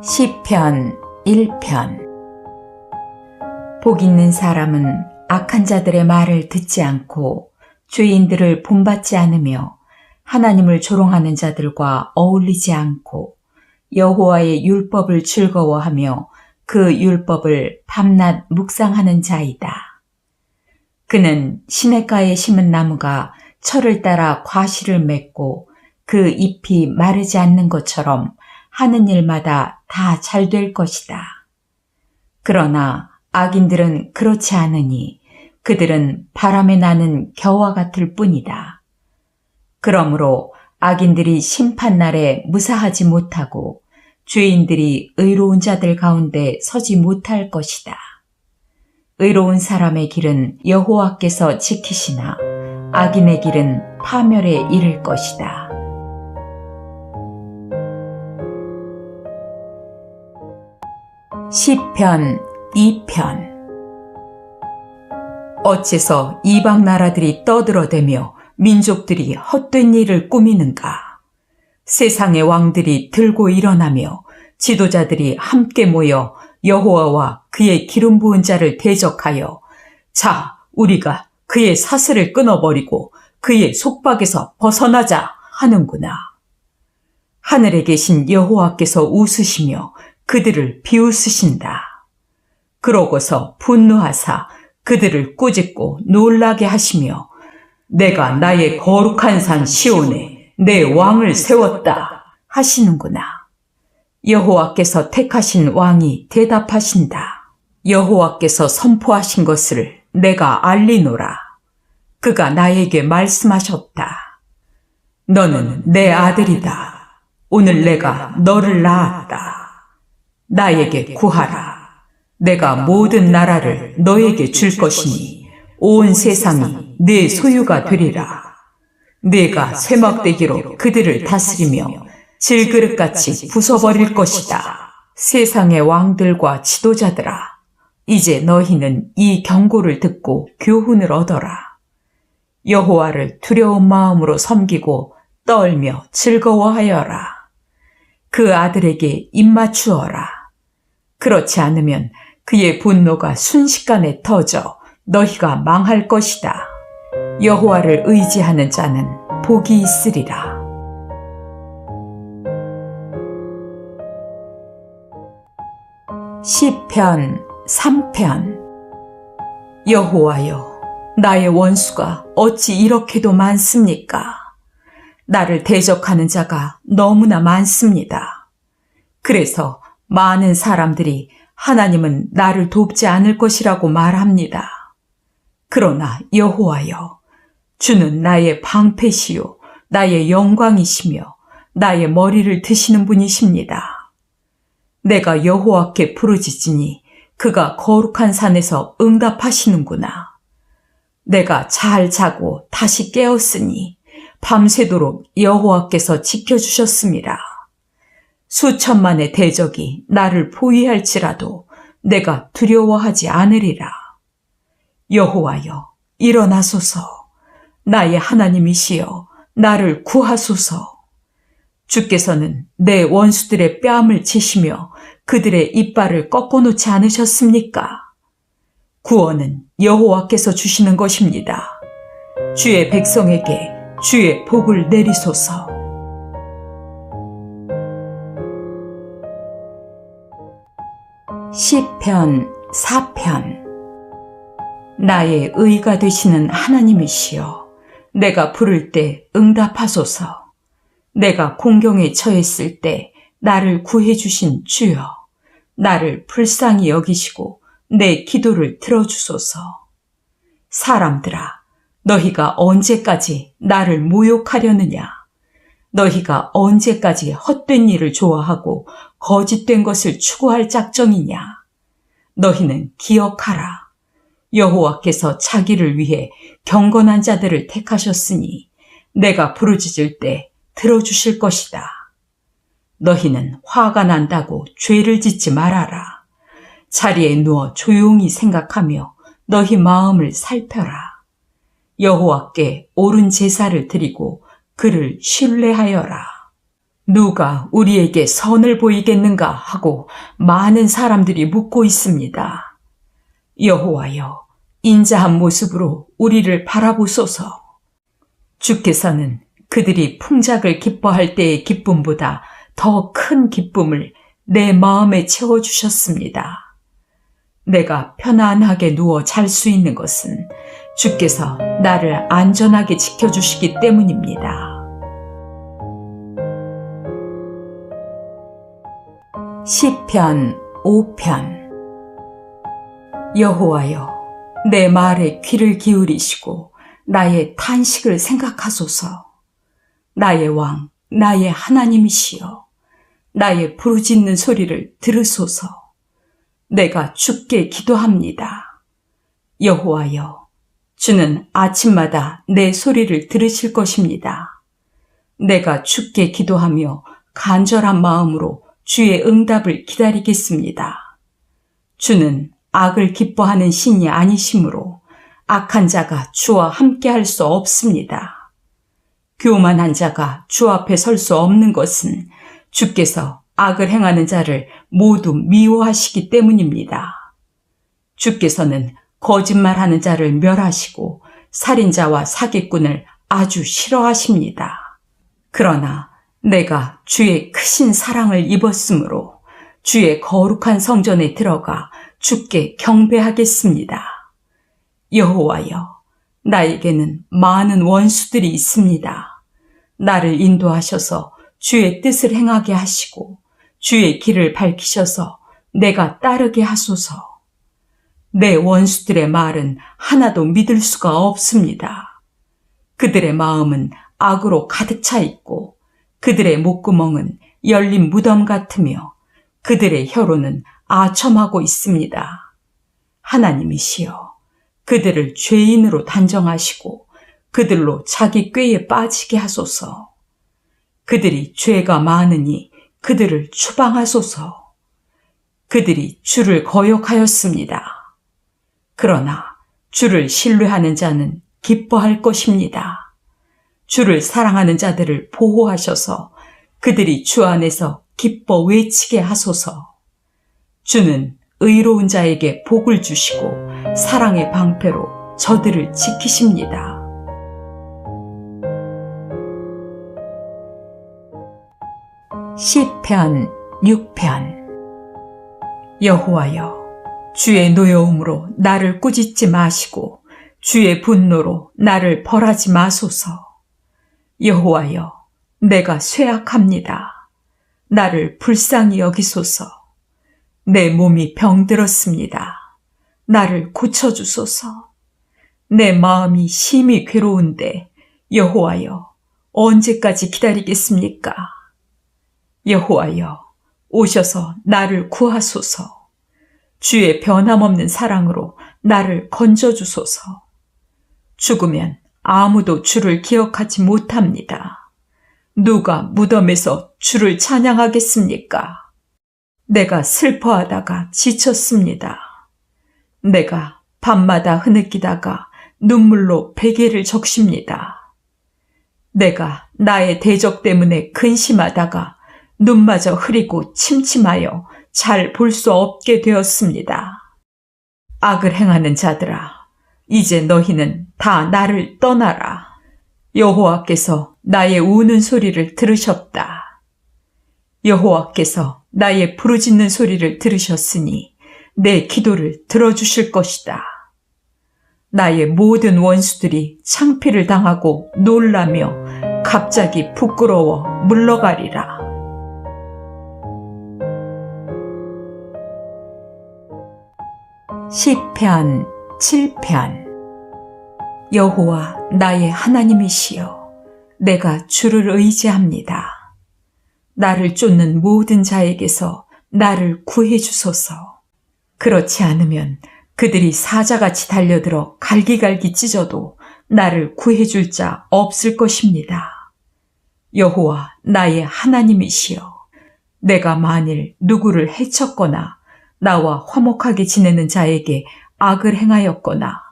시편 1편. 복 있는 사람은 악한 자들의 말을 듣지 않고 죄인들을 본받지 않으며 하나님을 조롱하는 자들과 어울리지 않고 여호와의 율법을 즐거워하며 그 율법을 밤낮 묵상하는 자이다. 그는 시냇가에 심은 나무가 철을 따라 과실을 맺고 그 잎이 마르지 않는 것처럼 하는 일마다 다 잘 될 것이다. 그러나 악인들은 그렇지 않으니 그들은 바람에 나는 겨와 같을 뿐이다. 그러므로 악인들이 심판날에 무사하지 못하고 죄인들이 의로운 자들 가운데 서지 못할 것이다. 의로운 사람의 길은 여호와께서 지키시나 악인의 길은 파멸에 이를 것이다. 시편 2편. 어째서 이방 나라들이 떠들어대며 민족들이 헛된 일을 꾸미는가? 세상의 왕들이 들고 일어나며 지도자들이 함께 모여 여호와와 그의 기름 부은 자를 대적하여 자, 우리가 그의 사슬을 끊어버리고 그의 속박에서 벗어나자 하는구나. 하늘에 계신 여호와께서 웃으시며 그들을 비웃으신다. 그러고서 분노하사 그들을 꾸짖고 놀라게 하시며 내가 나의 거룩한 산 시온에 내 왕을 세웠다 하시는구나. 여호와께서 택하신 왕이 대답하신다. 여호와께서 선포하신 것을 내가 알리노라. 그가 나에게 말씀하셨다. 너는 내 아들이다. 오늘 내가 너를 낳았다. 나에게 구하라. 내가 모든 나라를 너에게 줄 것이니 온 세상이 네 소유가 되리라. 네가 쇠막대기로 그들을 다스리며 질그릇같이 부숴버릴 것이다. 세상의 왕들과 지도자들아, 이제 너희는 이 경고를 듣고 교훈을 얻어라. 여호와를 두려운 마음으로 섬기고 떨며 즐거워하여라. 그 아들에게 입맞추어라. 그렇지 않으면 그의 분노가 순식간에 터져 너희가 망할 것이다. 여호와를 의지하는 자는 복이 있으리라. 시편 3편. 여호와여, 나의 원수가 어찌 이렇게도 많습니까? 나를 대적하는 자가 너무나 많습니다. 그래서 많은 사람들이 하나님은 나를 돕지 않을 것이라고 말합니다. 그러나 여호와여, 주는 나의 방패시요 나의 영광이시며 나의 머리를 드시는 분이십니다. 내가 여호와께 부르짖으니 그가 거룩한 산에서 응답하시는구나. 내가 잘 자고 다시 깨었으니 밤새도록 여호와께서 지켜주셨습니다. 수천만의 대적이 나를 포위할지라도 내가 두려워하지 않으리라. 여호와여, 일어나소서. 나의 하나님이시여, 나를 구하소서. 주께서는 내 원수들의 뺨을 치시며 그들의 이빨을 꺾어놓지 않으셨습니까? 구원은 여호와께서 주시는 것입니다. 주의 백성에게 주의 복을 내리소서. 시편 4편. 나의 의가 되시는 하나님이시여, 내가 부를 때 응답하소서. 내가 공경에 처했을 때 나를 구해주신 주여, 나를 불쌍히 여기시고 내 기도를 들어주소서. 사람들아, 너희가 언제까지 나를 모욕하려느냐? 너희가 언제까지 헛된 일을 좋아하고 거짓된 것을 추구할 작정이냐? 너희는 기억하라. 여호와께서 자기를 위해 경건한 자들을 택하셨으니 내가 부르짖을 때 들어주실 것이다. 너희는 화가 난다고 죄를 짓지 말아라. 자리에 누워 조용히 생각하며 너희 마음을 살펴라. 여호와께 옳은 제사를 드리고 그를 신뢰하여라. 누가 우리에게 선을 보이겠는가 하고 많은 사람들이 묻고 있습니다. 여호와여, 인자한 모습으로 우리를 바라보소서. 주께서는 그들이 풍작을 기뻐할 때의 기쁨보다 더 큰 기쁨을 내 마음에 채워주셨습니다. 내가 편안하게 누워 잘 수 있는 것은 주께서 나를 안전하게 지켜주시기 때문입니다. 시편 5편. 여호와여, 내 말에 귀를 기울이시고 나의 탄식을 생각하소서. 나의 왕, 나의 하나님이시여, 나의 부르짖는 소리를 들으소서. 내가 주께 기도합니다. 여호와여, 주는 아침마다 내 소리를 들으실 것입니다. 내가 주께 기도하며 간절한 마음으로 주의 응답을 기다리겠습니다. 주는 악을 기뻐하는 신이 아니시므로 악한 자가 주와 함께 할 수 없습니다. 교만한 자가 주 앞에 설 수 없는 것은 주께서 악을 행하는 자를 모두 미워하시기 때문입니다. 주께서는 거짓말하는 자를 멸하시고 살인자와 사기꾼을 아주 싫어하십니다. 그러나 내가 주의 크신 사랑을 입었으므로 주의 거룩한 성전에 들어가 주께 경배하겠습니다. 여호와여, 나에게는 많은 원수들이 있습니다. 나를 인도하셔서 주의 뜻을 행하게 하시고 주의 길을 밝히셔서 내가 따르게 하소서. 내 원수들의 말은 하나도 믿을 수가 없습니다. 그들의 마음은 악으로 가득 차 있고 그들의 목구멍은 열린 무덤 같으며 그들의 혀로는 아첨하고 있습니다. 하나님이시여, 그들을 죄인으로 단정하시고 그들로 자기 꾀에 빠지게 하소서. 그들이 죄가 많으니 그들을 추방하소서. 그들이 주를 거역하였습니다. 그러나 주를 신뢰하는 자는 기뻐할 것입니다. 주를 사랑하는 자들을 보호하셔서 그들이 주 안에서 기뻐 외치게 하소서. 주는 의로운 자에게 복을 주시고 사랑의 방패로 저들을 지키십니다. 시편 6편. 여호와여, 주의 노여움으로 나를 꾸짖지 마시고 주의 분노로 나를 벌하지 마소서. 여호와여, 내가 쇠약합니다. 나를 불쌍히 여기소서. 내 몸이 병들었습니다. 나를 고쳐주소서. 내 마음이 심히 괴로운데 여호와여, 언제까지 기다리겠습니까? 여호와여, 오셔서 나를 구하소서. 주의 변함없는 사랑으로 나를 건져주소서. 죽으면 아무도 주를 기억하지 못합니다. 누가 무덤에서 주를 찬양하겠습니까? 내가 슬퍼하다가 지쳤습니다. 내가 밤마다 흐느끼다가 눈물로 베개를 적십니다. 내가 나의 대적 때문에 근심하다가 눈마저 흐리고 침침하여 잘 볼 수 없게 되었습니다. 악을 행하는 자들아, 이제 너희는 다 나를 떠나라. 여호와께서 나의 우는 소리를 들으셨다. 여호와께서 나의 부르짖는 소리를 들으셨으니 내 기도를 들어주실 것이다. 나의 모든 원수들이 창피를 당하고 놀라며 갑자기 부끄러워 물러가리라. 시편 7편. 여호와 나의 하나님이시여, 내가 주를 의지합니다. 나를 쫓는 모든 자에게서 나를 구해 주소서. 그렇지 않으면 그들이 사자같이 달려들어 갈기갈기 찢어도 나를 구해줄 자 없을 것입니다. 여호와 나의 하나님이시여, 내가 만일 누구를 해쳤거나 나와 화목하게 지내는 자에게 악을 행하였거나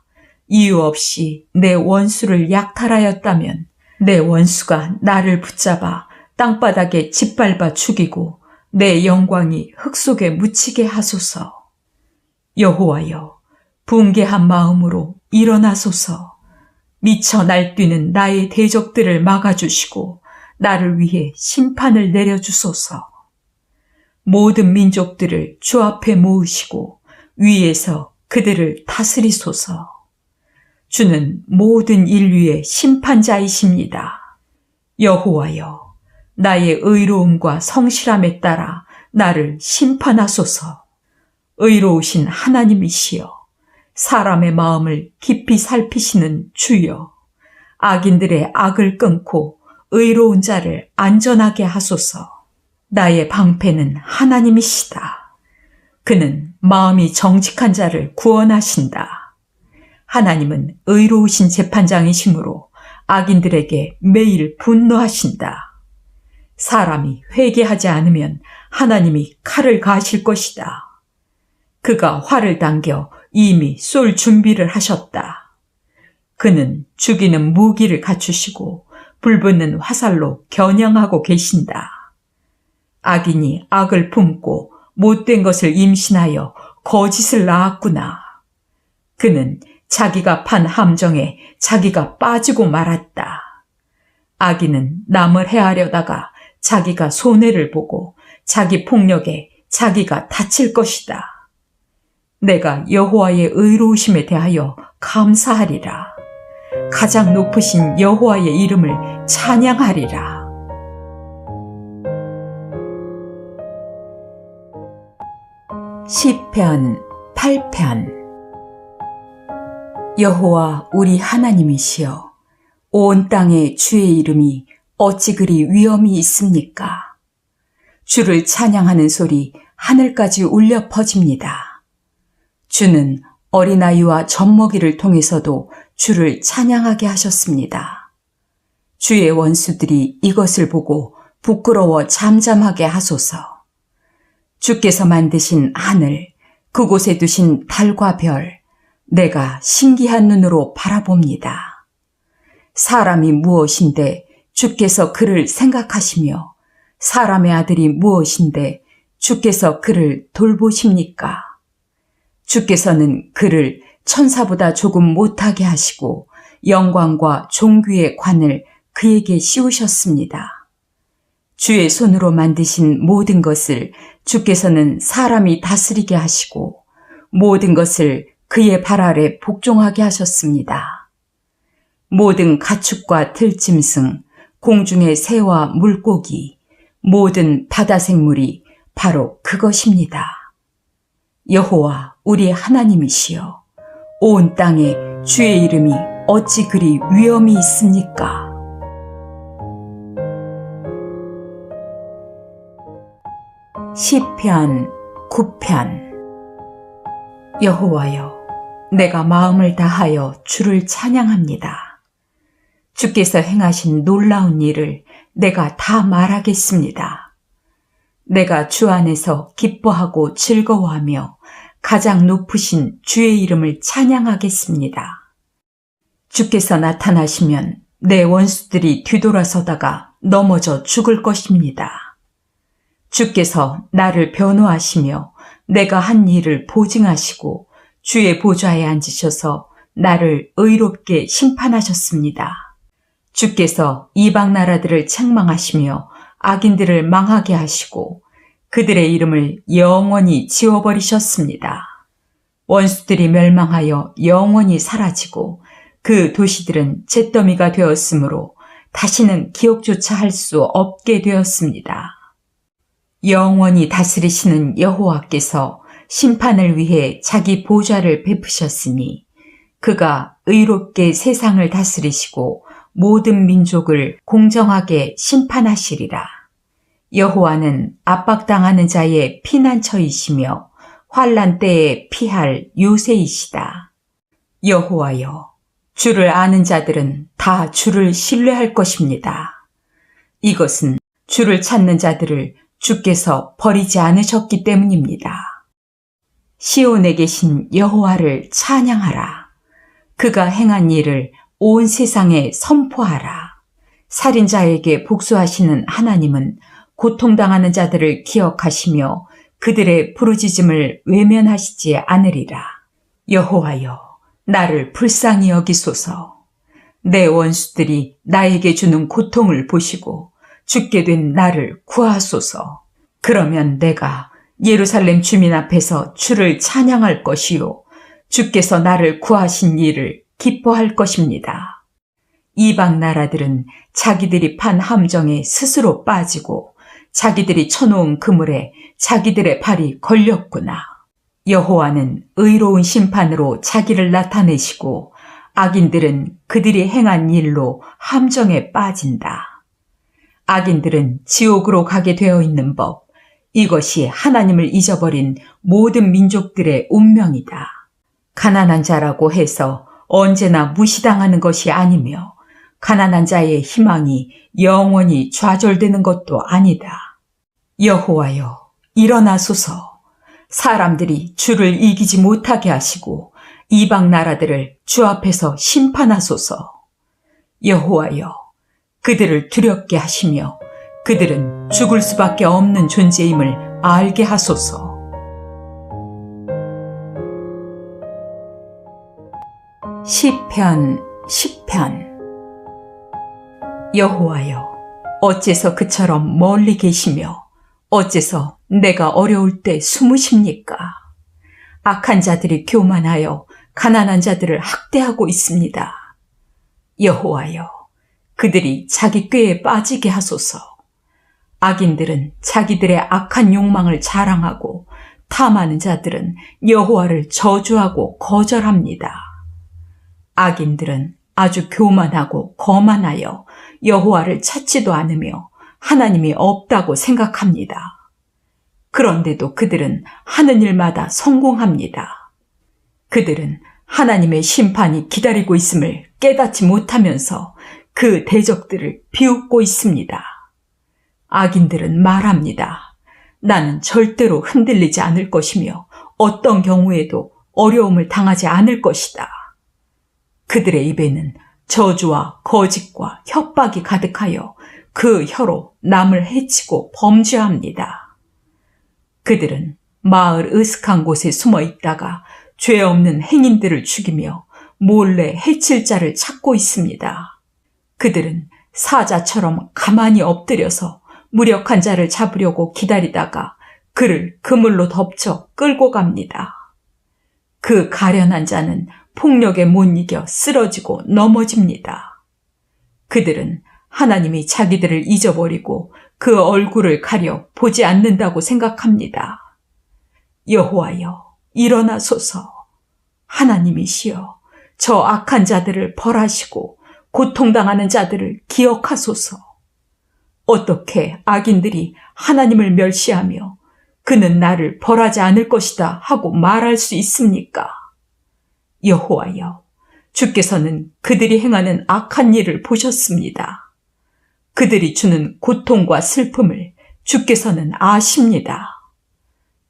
이유 없이 내 원수를 약탈하였다면 내 원수가 나를 붙잡아 땅바닥에 짓밟아 죽이고 내 영광이 흙 속에 묻히게 하소서. 여호와여, 붕괴한 마음으로 일어나소서. 미쳐 날뛰는 나의 대적들을 막아주시고 나를 위해 심판을 내려주소서. 모든 민족들을 주 앞에 모으시고 위에서 그들을 다스리소서. 주는 모든 인류의 심판자이십니다. 여호와여, 나의 의로움과 성실함에 따라 나를 심판하소서. 의로우신 하나님이시여, 사람의 마음을 깊이 살피시는 주여, 악인들의 악을 끊고 의로운 자를 안전하게 하소서. 나의 방패는 하나님이시다. 그는 마음이 정직한 자를 구원하신다. 하나님은 의로우신 재판장이시므로 악인들에게 매일 분노하신다. 사람이 회개하지 않으면 하나님이 칼을 가하실 것이다. 그가 활을 당겨 이미 쏠 준비를 하셨다. 그는 죽이는 무기를 갖추시고 불붙는 화살로 겨냥하고 계신다. 악인이 악을 품고 못된 것을 임신하여 거짓을 낳았구나. 그는 자기가 판 함정에 자기가 빠지고 말았다. 악인은 남을 해하려다가 자기가 손해를 보고 자기 폭력에 자기가 다칠 것이다. 내가 여호와의 의로우심에 대하여 감사하리라. 가장 높으신 여호와의 이름을 찬양하리라. 시편 8편. 여호와 우리 하나님이시여, 온 땅에 주의 이름이 어찌 그리 위엄이 있습니까? 주를 찬양하는 소리 하늘까지 울려 퍼집니다. 주는 어린아이와 젖먹이를 통해서도 주를 찬양하게 하셨습니다. 주의 원수들이 이것을 보고 부끄러워 잠잠하게 하소서. 주께서 만드신 하늘, 그곳에 두신 달과 별, 내가 신기한 눈으로 바라봅니다. 사람이 무엇인데 주께서 그를 생각하시며 사람의 아들이 무엇인데 주께서 그를 돌보십니까? 주께서는 그를 천사보다 조금 못하게 하시고 영광과 존귀의 관을 그에게 씌우셨습니다. 주의 손으로 만드신 모든 것을 주께서는 사람이 다스리게 하시고 모든 것을 그의 발 아래 복종하게 하셨습니다. 모든 가축과 들짐승, 공중의 새와 물고기, 모든 바다 생물이 바로 그것입니다. 여호와 우리 하나님이시여, 온 땅에 주의 이름이 어찌 그리 위엄이 있습니까? 시편 9편. 여호와여, 내가 마음을 다하여 주를 찬양합니다. 주께서 행하신 놀라운 일을 내가 다 말하겠습니다. 내가 주 안에서 기뻐하고 즐거워하며 가장 높으신 주의 이름을 찬양하겠습니다. 주께서 나타나시면 내 원수들이 뒤돌아서다가 넘어져 죽을 것입니다. 주께서 나를 변호하시며 내가 한 일을 보증하시고 주의 보좌에 앉으셔서 나를 의롭게 심판하셨습니다. 주께서 이방 나라들을 책망하시며 악인들을 망하게 하시고 그들의 이름을 영원히 지워버리셨습니다. 원수들이 멸망하여 영원히 사라지고 그 도시들은 잿더미가 되었으므로 다시는 기억조차 할 수 없게 되었습니다. 영원히 다스리시는 여호와께서 심판을 위해 자기 보좌를 베푸셨으니 그가 의롭게 세상을 다스리시고 모든 민족을 공정하게 심판하시리라. 여호와는 압박당하는 자의 피난처이시며 환난 때에 피할 요새이시다. 여호와여, 주를 아는 자들은 다 주를 신뢰할 것입니다. 이것은 주를 찾는 자들을 주께서 버리지 않으셨기 때문입니다. 시온에 계신 여호와를 찬양하라. 그가 행한 일을 온 세상에 선포하라. 살인자에게 복수하시는 하나님은 고통당하는 자들을 기억하시며 그들의 부르짖음을 외면하시지 않으리라. 여호와여, 나를 불쌍히 여기소서. 내 원수들이 나에게 주는 고통을 보시고 죽게 된 나를 구하소서. 그러면 내가 예루살렘 주민 앞에서 주를 찬양할 것이요 주께서 나를 구하신 일을 기뻐할 것입니다. 이방 나라들은 자기들이 판 함정에 스스로 빠지고 자기들이 쳐놓은 그물에 자기들의 발이 걸렸구나. 여호와는 의로운 심판으로 자기를 나타내시고 악인들은 그들이 행한 일로 함정에 빠진다. 악인들은 지옥으로 가게 되어 있는 법, 이것이 하나님을 잊어버린 모든 민족들의 운명이다. 가난한 자라고 해서 언제나 무시당하는 것이 아니며 가난한 자의 희망이 영원히 좌절되는 것도 아니다. 여호와여, 일어나소서. 사람들이 주를 이기지 못하게 하시고 이방 나라들을 주 앞에서 심판하소서. 여호와여, 그들을 두렵게 하시며 그들은 죽을 수밖에 없는 존재임을 알게 하소서. 시편 10편. 여호와여, 어째서 그처럼 멀리 계시며 어째서 내가 어려울 때 숨으십니까? 악한 자들이 교만하여 가난한 자들을 학대하고 있습니다. 여호와여, 그들이 자기 꾀에 빠지게 하소서. 악인들은 자기들의 악한 욕망을 자랑하고 탐하는 자들은 여호와를 저주하고 거절합니다. 악인들은 아주 교만하고 거만하여 여호와를 찾지도 않으며 하나님이 없다고 생각합니다. 그런데도 그들은 하는 일마다 성공합니다. 그들은 하나님의 심판이 기다리고 있음을 깨닫지 못하면서 그 대적들을 비웃고 있습니다. 악인들은 말합니다. 나는 절대로 흔들리지 않을 것이며 어떤 경우에도 어려움을 당하지 않을 것이다. 그들의 입에는 저주와 거짓과 협박이 가득하여 그 혀로 남을 해치고 범죄합니다. 그들은 마을 으슥한 곳에 숨어 있다가 죄 없는 행인들을 죽이며 몰래 해칠 자를 찾고 있습니다. 그들은 사자처럼 가만히 엎드려서 무력한 자를 잡으려고 기다리다가 그를 그물로 덮쳐 끌고 갑니다. 그 가련한 자는 폭력에 못 이겨 쓰러지고 넘어집니다. 그들은 하나님이 자기들을 잊어버리고 그 얼굴을 가려 보지 않는다고 생각합니다. 여호와여, 일어나소서. 하나님이시여, 저 악한 자들을 벌하시고 고통당하는 자들을 기억하소서. 어떻게 악인들이 하나님을 멸시하며 그는 나를 벌하지 않을 것이다 하고 말할 수 있습니까? 여호와여, 주께서는 그들이 행하는 악한 일을 보셨습니다. 그들이 주는 고통과 슬픔을 주께서는 아십니다.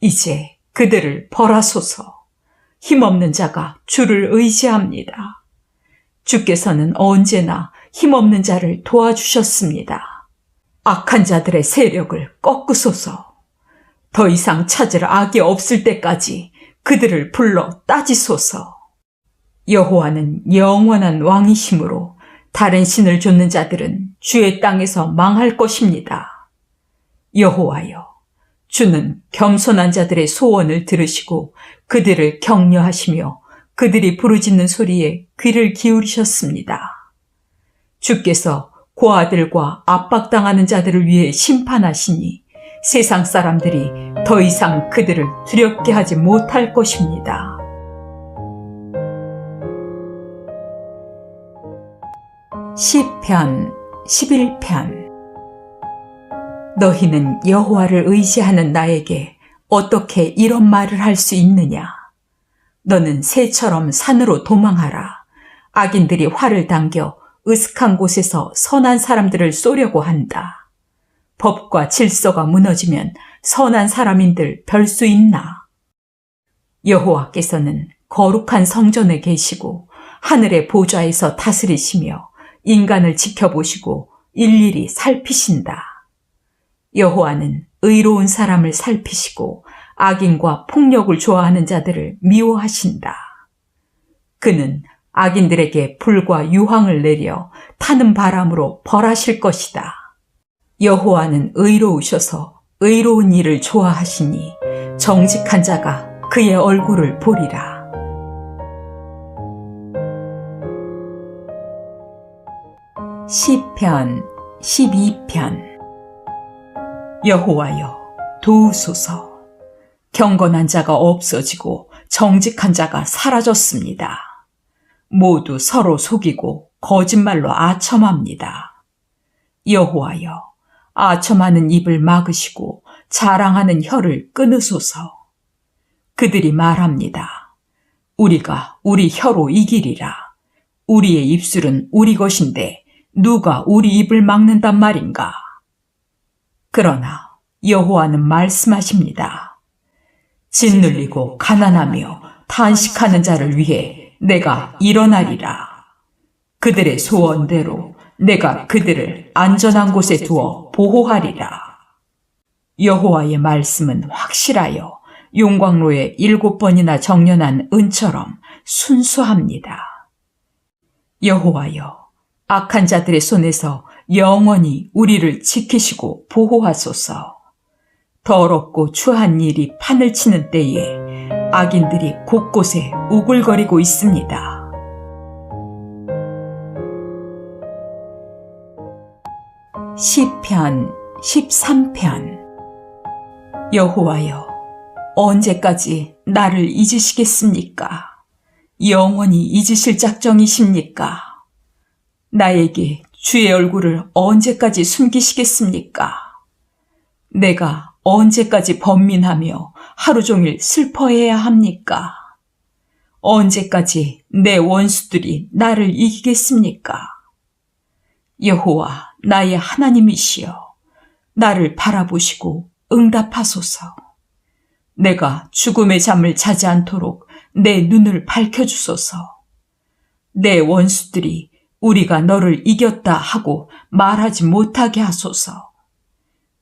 이제 그들을 벌하소서. 힘없는 자가 주를 의지합니다. 주께서는 언제나 힘없는 자를 도와주셨습니다. 악한 자들의 세력을 꺾으소서. 더 이상 찾을 악이 없을 때까지 그들을 불러 따지소서. 여호와는 영원한 왕이시므로 다른 신을 좇는 자들은 주의 땅에서 망할 것입니다. 여호와여, 주는 겸손한 자들의 소원을 들으시고 그들을 격려하시며 그들이 부르짖는 소리에 귀를 기울이셨습니다. 주께서 고아들과 압박당하는 자들을 위해 심판하시니 세상 사람들이 더 이상 그들을 두렵게 하지 못할 것입니다. 시편 11편. 너희는 여호와를 의지하는 나에게 어떻게 이런 말을 할 수 있느냐? 너는 새처럼 산으로 도망하라. 악인들이 활을 당겨 으슥한 곳에서 선한 사람들을 쏘려고 한다. 법과 질서가 무너지면 선한 사람인들 별 수 있나? 여호와께서는 거룩한 성전에 계시고 하늘의 보좌에서 다스리시며 인간을 지켜보시고 일일이 살피신다. 여호와는 의로운 사람을 살피시고 악인과 폭력을 좋아하는 자들을 미워하신다. 그는 악인들에게 불과 유황을 내려 타는 바람으로 벌하실 것이다. 여호와는 의로우셔서 의로운 일을 좋아하시니 정직한 자가 그의 얼굴을 보리라. 시편 12편. 여호와여, 도우소서. 경건한 자가 없어지고 정직한 자가 사라졌습니다. 모두 서로 속이고 거짓말로 아첨합니다. 여호와여, 아첨하는 입을 막으시고 자랑하는 혀를 끊으소서. 그들이 말합니다. 우리가 우리 혀로 이기리라. 우리의 입술은 우리 것인데 누가 우리 입을 막는단 말인가? 그러나 여호와는 말씀하십니다. 짓눌리고 가난하며 탄식하는 자를 위해 내가 일어나리라. 그들의 소원대로 내가 그들을 안전한 곳에 두어 보호하리라. 여호와의 말씀은 확실하여 용광로에 7번이나 정련한 은처럼 순수합니다. 여호와여, 악한 자들의 손에서 영원히 우리를 지키시고 보호하소서. 더럽고 추한 일이 판을 치는 때에 악인들이 곳곳에 우글거리고 있습니다. 시편 13편. 여호와여, 언제까지 나를 잊으시겠습니까? 영원히 잊으실 작정이십니까? 나에게 주의 얼굴을 언제까지 숨기시겠습니까? 내가 언제까지 번민하며 하루 종일 슬퍼해야 합니까? 언제까지 내 원수들이 나를 이기겠습니까? 여호와, 나의 하나님이시여, 나를 바라보시고 응답하소서. 내가 죽음의 잠을 자지 않도록 내 눈을 밝혀주소서. 내 원수들이 우리가 너를 이겼다 하고 말하지 못하게 하소서.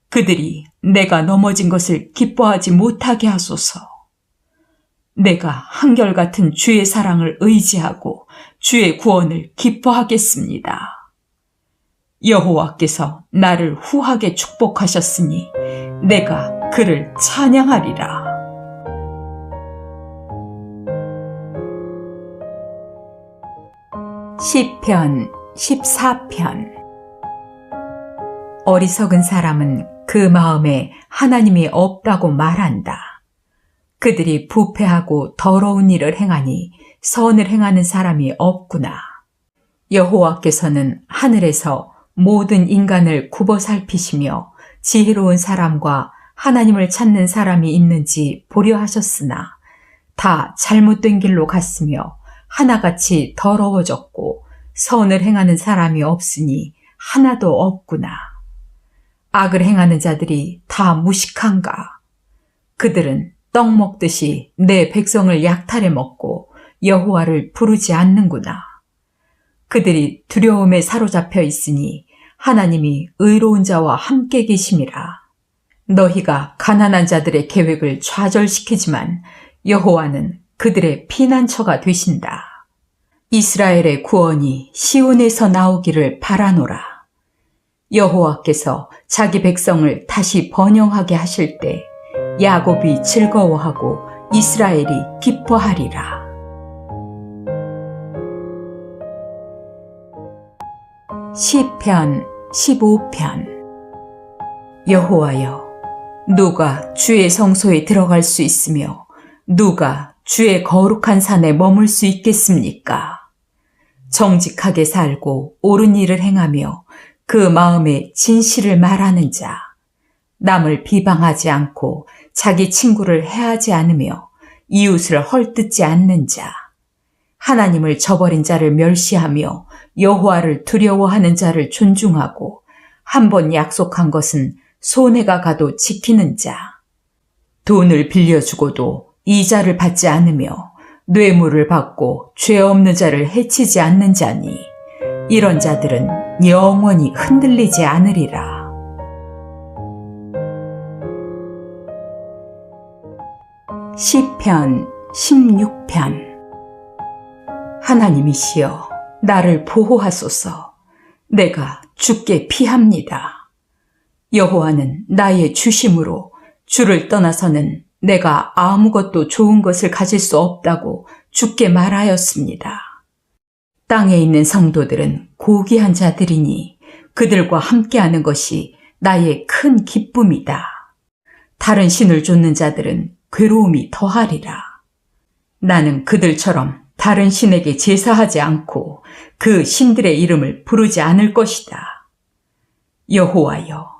그들이 내가 넘어진 것을 기뻐하지 못하게 하소서. 내가 한결같은 주의 사랑을 의지하고 주의 구원을 기뻐하겠습니다. 여호와께서 나를 후하게 축복하셨으니 내가 그를 찬양하리라. 시편 14편. 어리석은 사람은 그 마음에 하나님이 없다고 말한다. 그들이 부패하고 더러운 일을 행하니 선을 행하는 사람이 없구나. 여호와께서는 하늘에서 모든 인간을 굽어 살피시며 지혜로운 사람과 하나님을 찾는 사람이 있는지 보려 하셨으나 다 잘못된 길로 갔으며 하나같이 더러워졌고 선을 행하는 사람이 없으니 하나도 없구나. 악을 행하는 자들이 다 무식한가? 그들은 떡 먹듯이 내 백성을 약탈해 먹고 여호와를 부르지 않는구나. 그들이 두려움에 사로잡혀 있으니 하나님이 의로운 자와 함께 계심이라. 너희가 가난한 자들의 계획을 좌절시키지만 여호와는 그들의 피난처가 되신다. 이스라엘의 구원이 시온에서 나오기를 바라노라. 여호와께서 자기 백성을 다시 번영하게 하실 때 야곱이 즐거워하고 이스라엘이 기뻐하리라. 시편 15편. 여호와여, 누가 주의 성소에 들어갈 수 있으며 누가 주의 거룩한 산에 머물 수 있겠습니까? 정직하게 살고 옳은 일을 행하며 그 마음에 진실을 말하는 자, 남을 비방하지 않고 자기 친구를 해하지 않으며 이웃을 헐뜯지 않는 자, 하나님을 저버린 자를 멸시하며 여호와를 두려워하는 자를 존중하고 한 번 약속한 것은 손해가 가도 지키는 자, 돈을 빌려주고도 이자를 받지 않으며 뇌물을 받고 죄 없는 자를 해치지 않는 자니 이런 자들은 영원히 흔들리지 않으리라. 시편 16편. 하나님이시여, 나를 보호하소서. 내가 주께 피합니다. 여호와는 나의 주심으로 주를 떠나서는 내가 아무것도 좋은 것을 가질 수 없다고 주께 말하였습니다. 땅에 있는 성도들은 고귀한 자들이니 그들과 함께하는 것이 나의 큰 기쁨이다. 다른 신을 좇는 자들은 괴로움이 더하리라. 나는 그들처럼 다른 신에게 제사하지 않고 그 신들의 이름을 부르지 않을 것이다. 여호와여,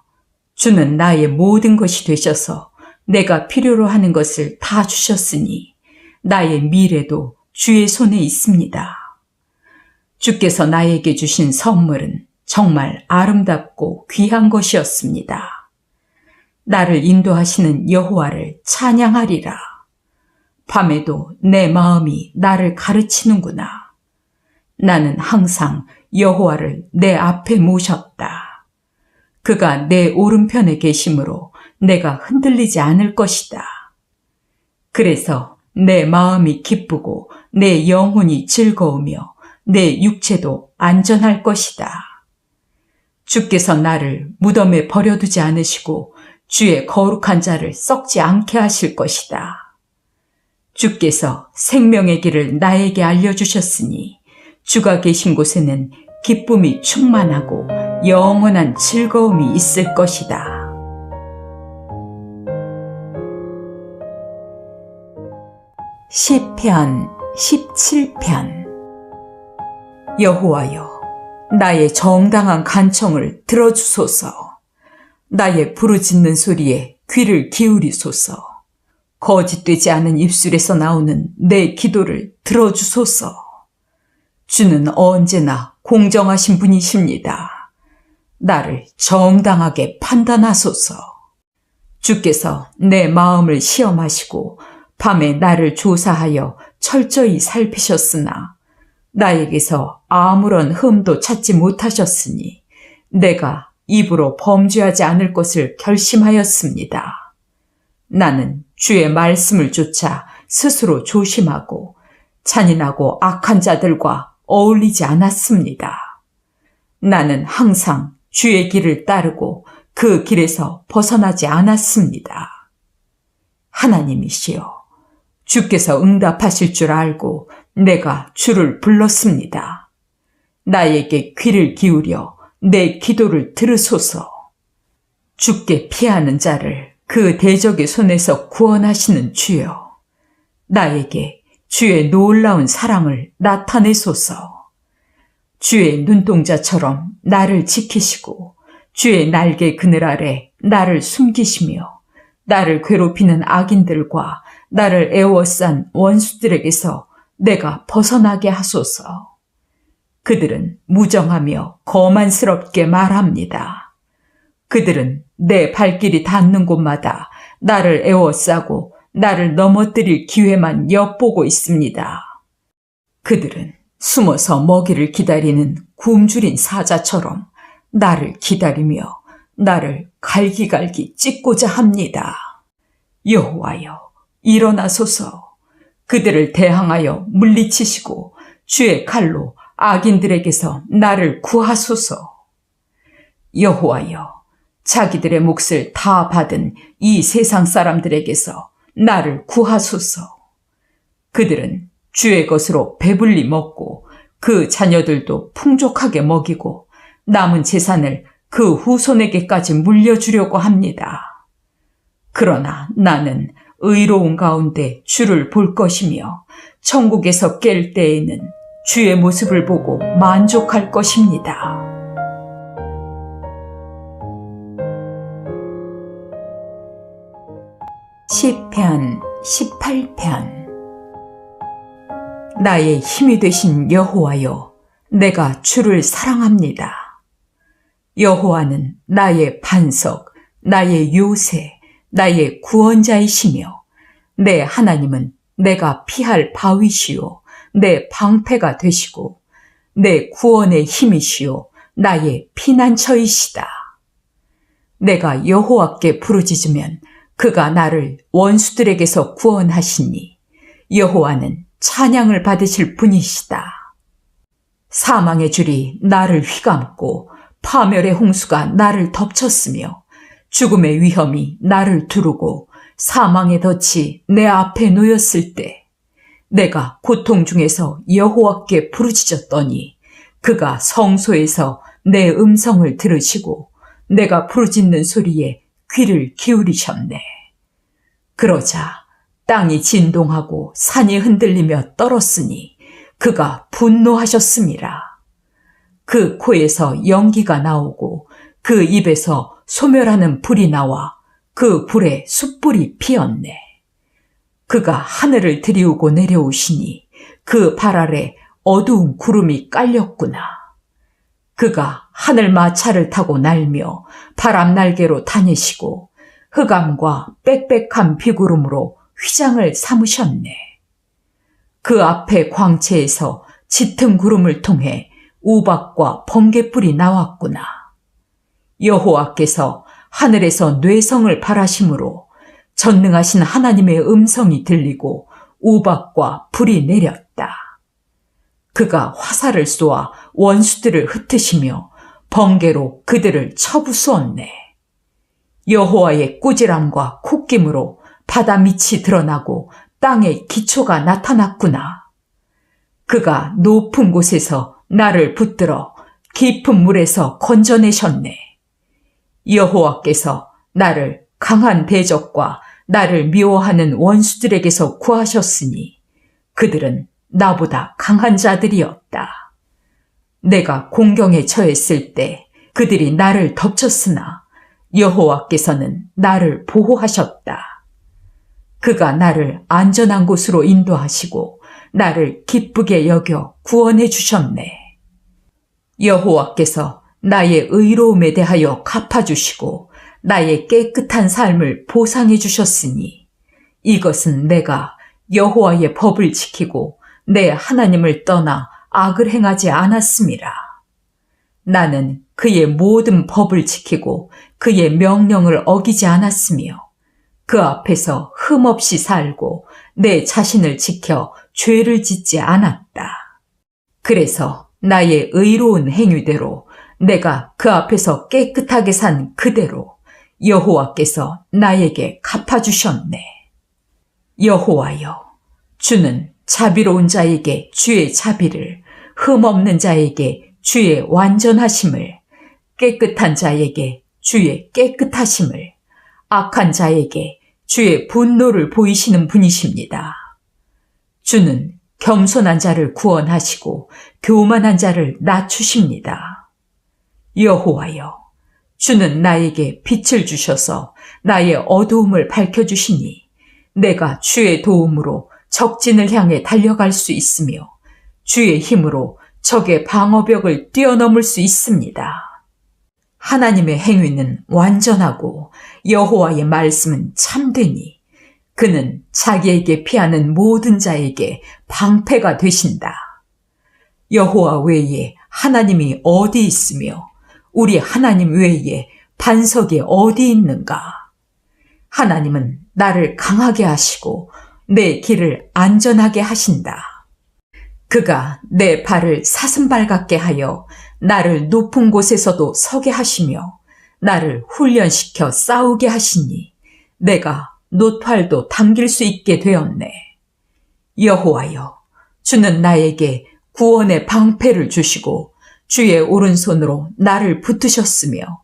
주는 나의 모든 것이 되셔서 내가 필요로 하는 것을 다 주셨으니 나의 미래도 주의 손에 있습니다. 주께서 나에게 주신 선물은 정말 아름답고 귀한 것이었습니다. 나를 인도하시는 여호와를 찬양하리라. 밤에도 내 마음이 나를 가르치는구나. 나는 항상 여호와를 내 앞에 모셨다. 그가 내 오른편에 계심으로 내가 흔들리지 않을 것이다. 그래서 내 마음이 기쁘고 내 영혼이 즐거우며 내 육체도 안전할 것이다. 주께서 나를 무덤에 버려두지 않으시고 주의 거룩한 자를 썩지 않게 하실 것이다. 주께서 생명의 길을 나에게 알려주셨으니 주가 계신 곳에는 기쁨이 충만하고 영원한 즐거움이 있을 것이다. 시편 17편. 여호와여, 나의 정당한 간청을 들어주소서. 나의 부르짖는 소리에 귀를 기울이소서. 거짓되지 않은 입술에서 나오는 내 기도를 들어주소서. 주는 언제나 공정하신 분이십니다. 나를 정당하게 판단하소서. 주께서 내 마음을 시험하시고 밤에 나를 조사하여 철저히 살피셨으나 나에게서 아무런 흠도 찾지 못하셨으니 내가 입으로 범죄하지 않을 것을 결심하였습니다. 나는 주의 말씀을 쫓아 스스로 조심하고 잔인하고 악한 자들과 어울리지 않았습니다. 나는 항상 주의 길을 따르고 그 길에서 벗어나지 않았습니다. 하나님이시여, 주께서 응답하실 줄 알고 내가 주를 불렀습니다. 나에게 귀를 기울여 내 기도를 들으소서. 주께 피하는 자를 그 대적의 손에서 구원하시는 주여, 나에게 주의 놀라운 사랑을 나타내소서. 주의 눈동자처럼 나를 지키시고 주의 날개 그늘 아래 나를 숨기시며 나를 괴롭히는 악인들과 나를 애워싼 원수들에게서 내가 벗어나게 하소서. 그들은 무정하며 거만스럽게 말합니다. 그들은 내 발길이 닿는 곳마다 나를 애워싸고 나를 넘어뜨릴 기회만 엿보고 있습니다. 그들은 숨어서 먹이를 기다리는 굶주린 사자처럼 나를 기다리며 나를 갈기갈기 찢고자 합니다. 여호와여, 일어나소서. 그들을 대항하여 물리치시고 주의 칼로 악인들에게서 나를 구하소서. 여호와여, 자기들의 몫을 다 받은 이 세상 사람들에게서 나를 구하소서. 그들은 주의 것으로 배불리 먹고 그 자녀들도 풍족하게 먹이고 남은 재산을 그 후손에게까지 물려주려고 합니다. 그러나 나는 의로운 가운데 주를 볼 것이며 천국에서 깰 때에는 주의 모습을 보고 만족할 것입니다. 시편 18편. 나의 힘이 되신 여호와여, 내가 주를 사랑합니다. 여호와는 나의 반석, 나의 요새, 나의 구원자이시며 내 하나님은 내가 피할 바위시요 내 방패가 되시고 내 구원의 힘이시요 나의 피난처이시다. 내가 여호와께 부르짖으면 그가 나를 원수들에게서 구원하시니 여호와는 찬양을 받으실 분이시다. 사망의 줄이 나를 휘감고 파멸의 홍수가 나를 덮쳤으며 죽음의 위험이 나를 두르고 사망의 덫이 내 앞에 놓였을 때 내가 고통 중에서 여호와께 부르짖었더니 그가 성소에서 내 음성을 들으시고 내가 부르짖는 소리에 귀를 기울이셨네. 그러자 땅이 진동하고 산이 흔들리며 떨었으니 그가 분노하셨음이라. 그 코에서 연기가 나오고 그 입에서 소멸하는 불이 나와 그 불에 숯불이 피었네. 그가 하늘을 들이우고 내려오시니 그 발 아래 어두운 구름이 깔렸구나. 그가 하늘 마차를 타고 날며 바람 날개로 다니시고 흑암과 빽빽한 비구름으로 휘장을 삼으셨네. 그 앞에 광채에서 짙은 구름을 통해 우박과 번갯불이 나왔구나. 여호와께서 하늘에서 뇌성을 발하심으로 전능하신 하나님의 음성이 들리고 우박과 불이 내렸다. 그가 화살을 쏘아 원수들을 흩으시며 번개로 그들을 쳐부수었네. 여호와의 꾸지람과 콧김으로 바다 밑이 드러나고 땅의 기초가 나타났구나. 그가 높은 곳에서 나를 붙들어 깊은 물에서 건져내셨네. 여호와께서 나를 강한 대적과 나를 미워하는 원수들에게서 구하셨으니 그들은 나보다 강한 자들이었다. 내가 공경에 처했을 때 그들이 나를 덮쳤으나 여호와께서는 나를 보호하셨다. 그가 나를 안전한 곳으로 인도하시고 나를 기쁘게 여겨 구원해 주셨네. 여호와께서 나의 의로움에 대하여 갚아주시고 나의 깨끗한 삶을 보상해 주셨으니 이것은 내가 여호와의 법을 지키고 내 하나님을 떠나 악을 행하지 않았음이라. 나는 그의 모든 법을 지키고 그의 명령을 어기지 않았으며 그 앞에서 흠없이 살고 내 자신을 지켜 죄를 짓지 않았다. 그래서 나의 의로운 행위대로 내가 그 앞에서 깨끗하게 산 그대로 여호와께서 나에게 갚아주셨네. 여호와여, 주는 자비로운 자에게 주의 자비를, 흠없는 자에게 주의 완전하심을, 깨끗한 자에게 주의 깨끗하심을, 악한 자에게 주의 분노를 보이시는 분이십니다. 주는 겸손한 자를 구원하시고 교만한 자를 낮추십니다. 여호와여, 주는 나에게 빛을 주셔서 나의 어두움을 밝혀주시니 내가 주의 도움으로 적진을 향해 달려갈 수 있으며 주의 힘으로 적의 방어벽을 뛰어넘을 수 있습니다. 하나님의 행위는 완전하고 여호와의 말씀은 참되니 그는 자기에게 피하는 모든 자에게 방패가 되신다. 여호와 외에 하나님이 어디 있으며 우리 하나님 외에 반석이 어디 있는가? 하나님은 나를 강하게 하시고 내 길을 안전하게 하신다. 그가 내 발을 사슴발 같게 하여 나를 높은 곳에서도 서게 하시며 나를 훈련시켜 싸우게 하시니 내가 노트활도 당길 수 있게 되었네. 여호와여, 주는 나에게 구원의 방패를 주시고 주의 오른손으로 나를 붙드셨으며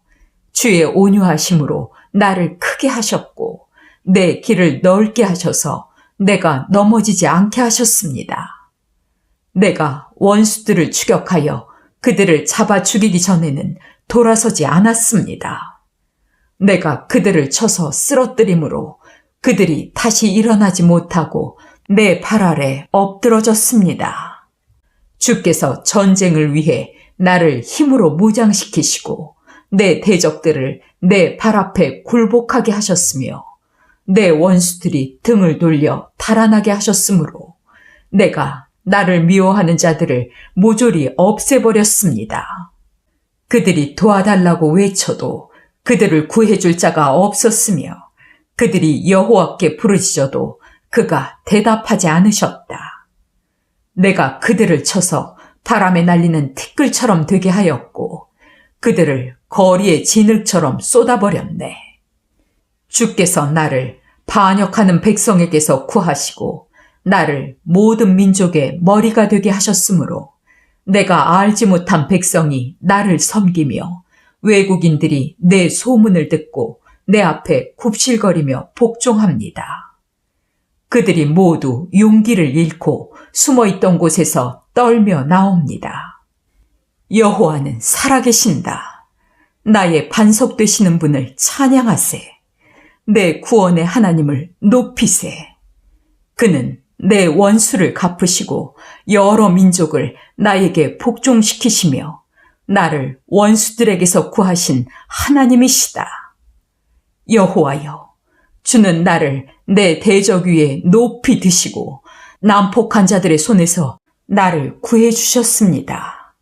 주의 온유하심으로 나를 크게 하셨고 내 길을 넓게 하셔서 내가 넘어지지 않게 하셨습니다. 내가 원수들을 추격하여 그들을 잡아 죽이기 전에는 돌아서지 않았습니다. 내가 그들을 쳐서 쓰러뜨림으로 그들이 다시 일어나지 못하고 내 발 아래 엎드러졌습니다. 주께서 전쟁을 위해 나를 힘으로 무장시키시고 내 대적들을 내 발 앞에 굴복하게 하셨으며 내 원수들이 등을 돌려 달아나게 하셨으므로 내가 나를 미워하는 자들을 모조리 없애버렸습니다. 그들이 도와달라고 외쳐도 그들을 구해줄 자가 없었으며 그들이 여호와께 부르짖어도 그가 대답하지 않으셨다. 내가 그들을 쳐서 바람에 날리는 티끌처럼 되게 하였고 그들을 거리의 진흙처럼 쏟아버렸네. 주께서 나를 반역하는 백성에게서 구하시고 나를 모든 민족의 머리가 되게 하셨으므로 내가 알지 못한 백성이 나를 섬기며 외국인들이 내 소문을 듣고 내 앞에 굽실거리며 복종합니다. 그들이 모두 용기를 잃고 숨어있던 곳에서 떨며 나옵니다. 여호와는 살아계신다. 나의 반석 되시는 분을 찬양하세. 내 구원의 하나님을 높이세. 그는 내 원수를 갚으시고 여러 민족을 나에게 복종시키시며 나를 원수들에게서 구하신 하나님이시다. 여호와여, 주는 나를 내 대적 위에 높이 드시고 난폭한 자들의 손에서 나를 구해주셨습니다.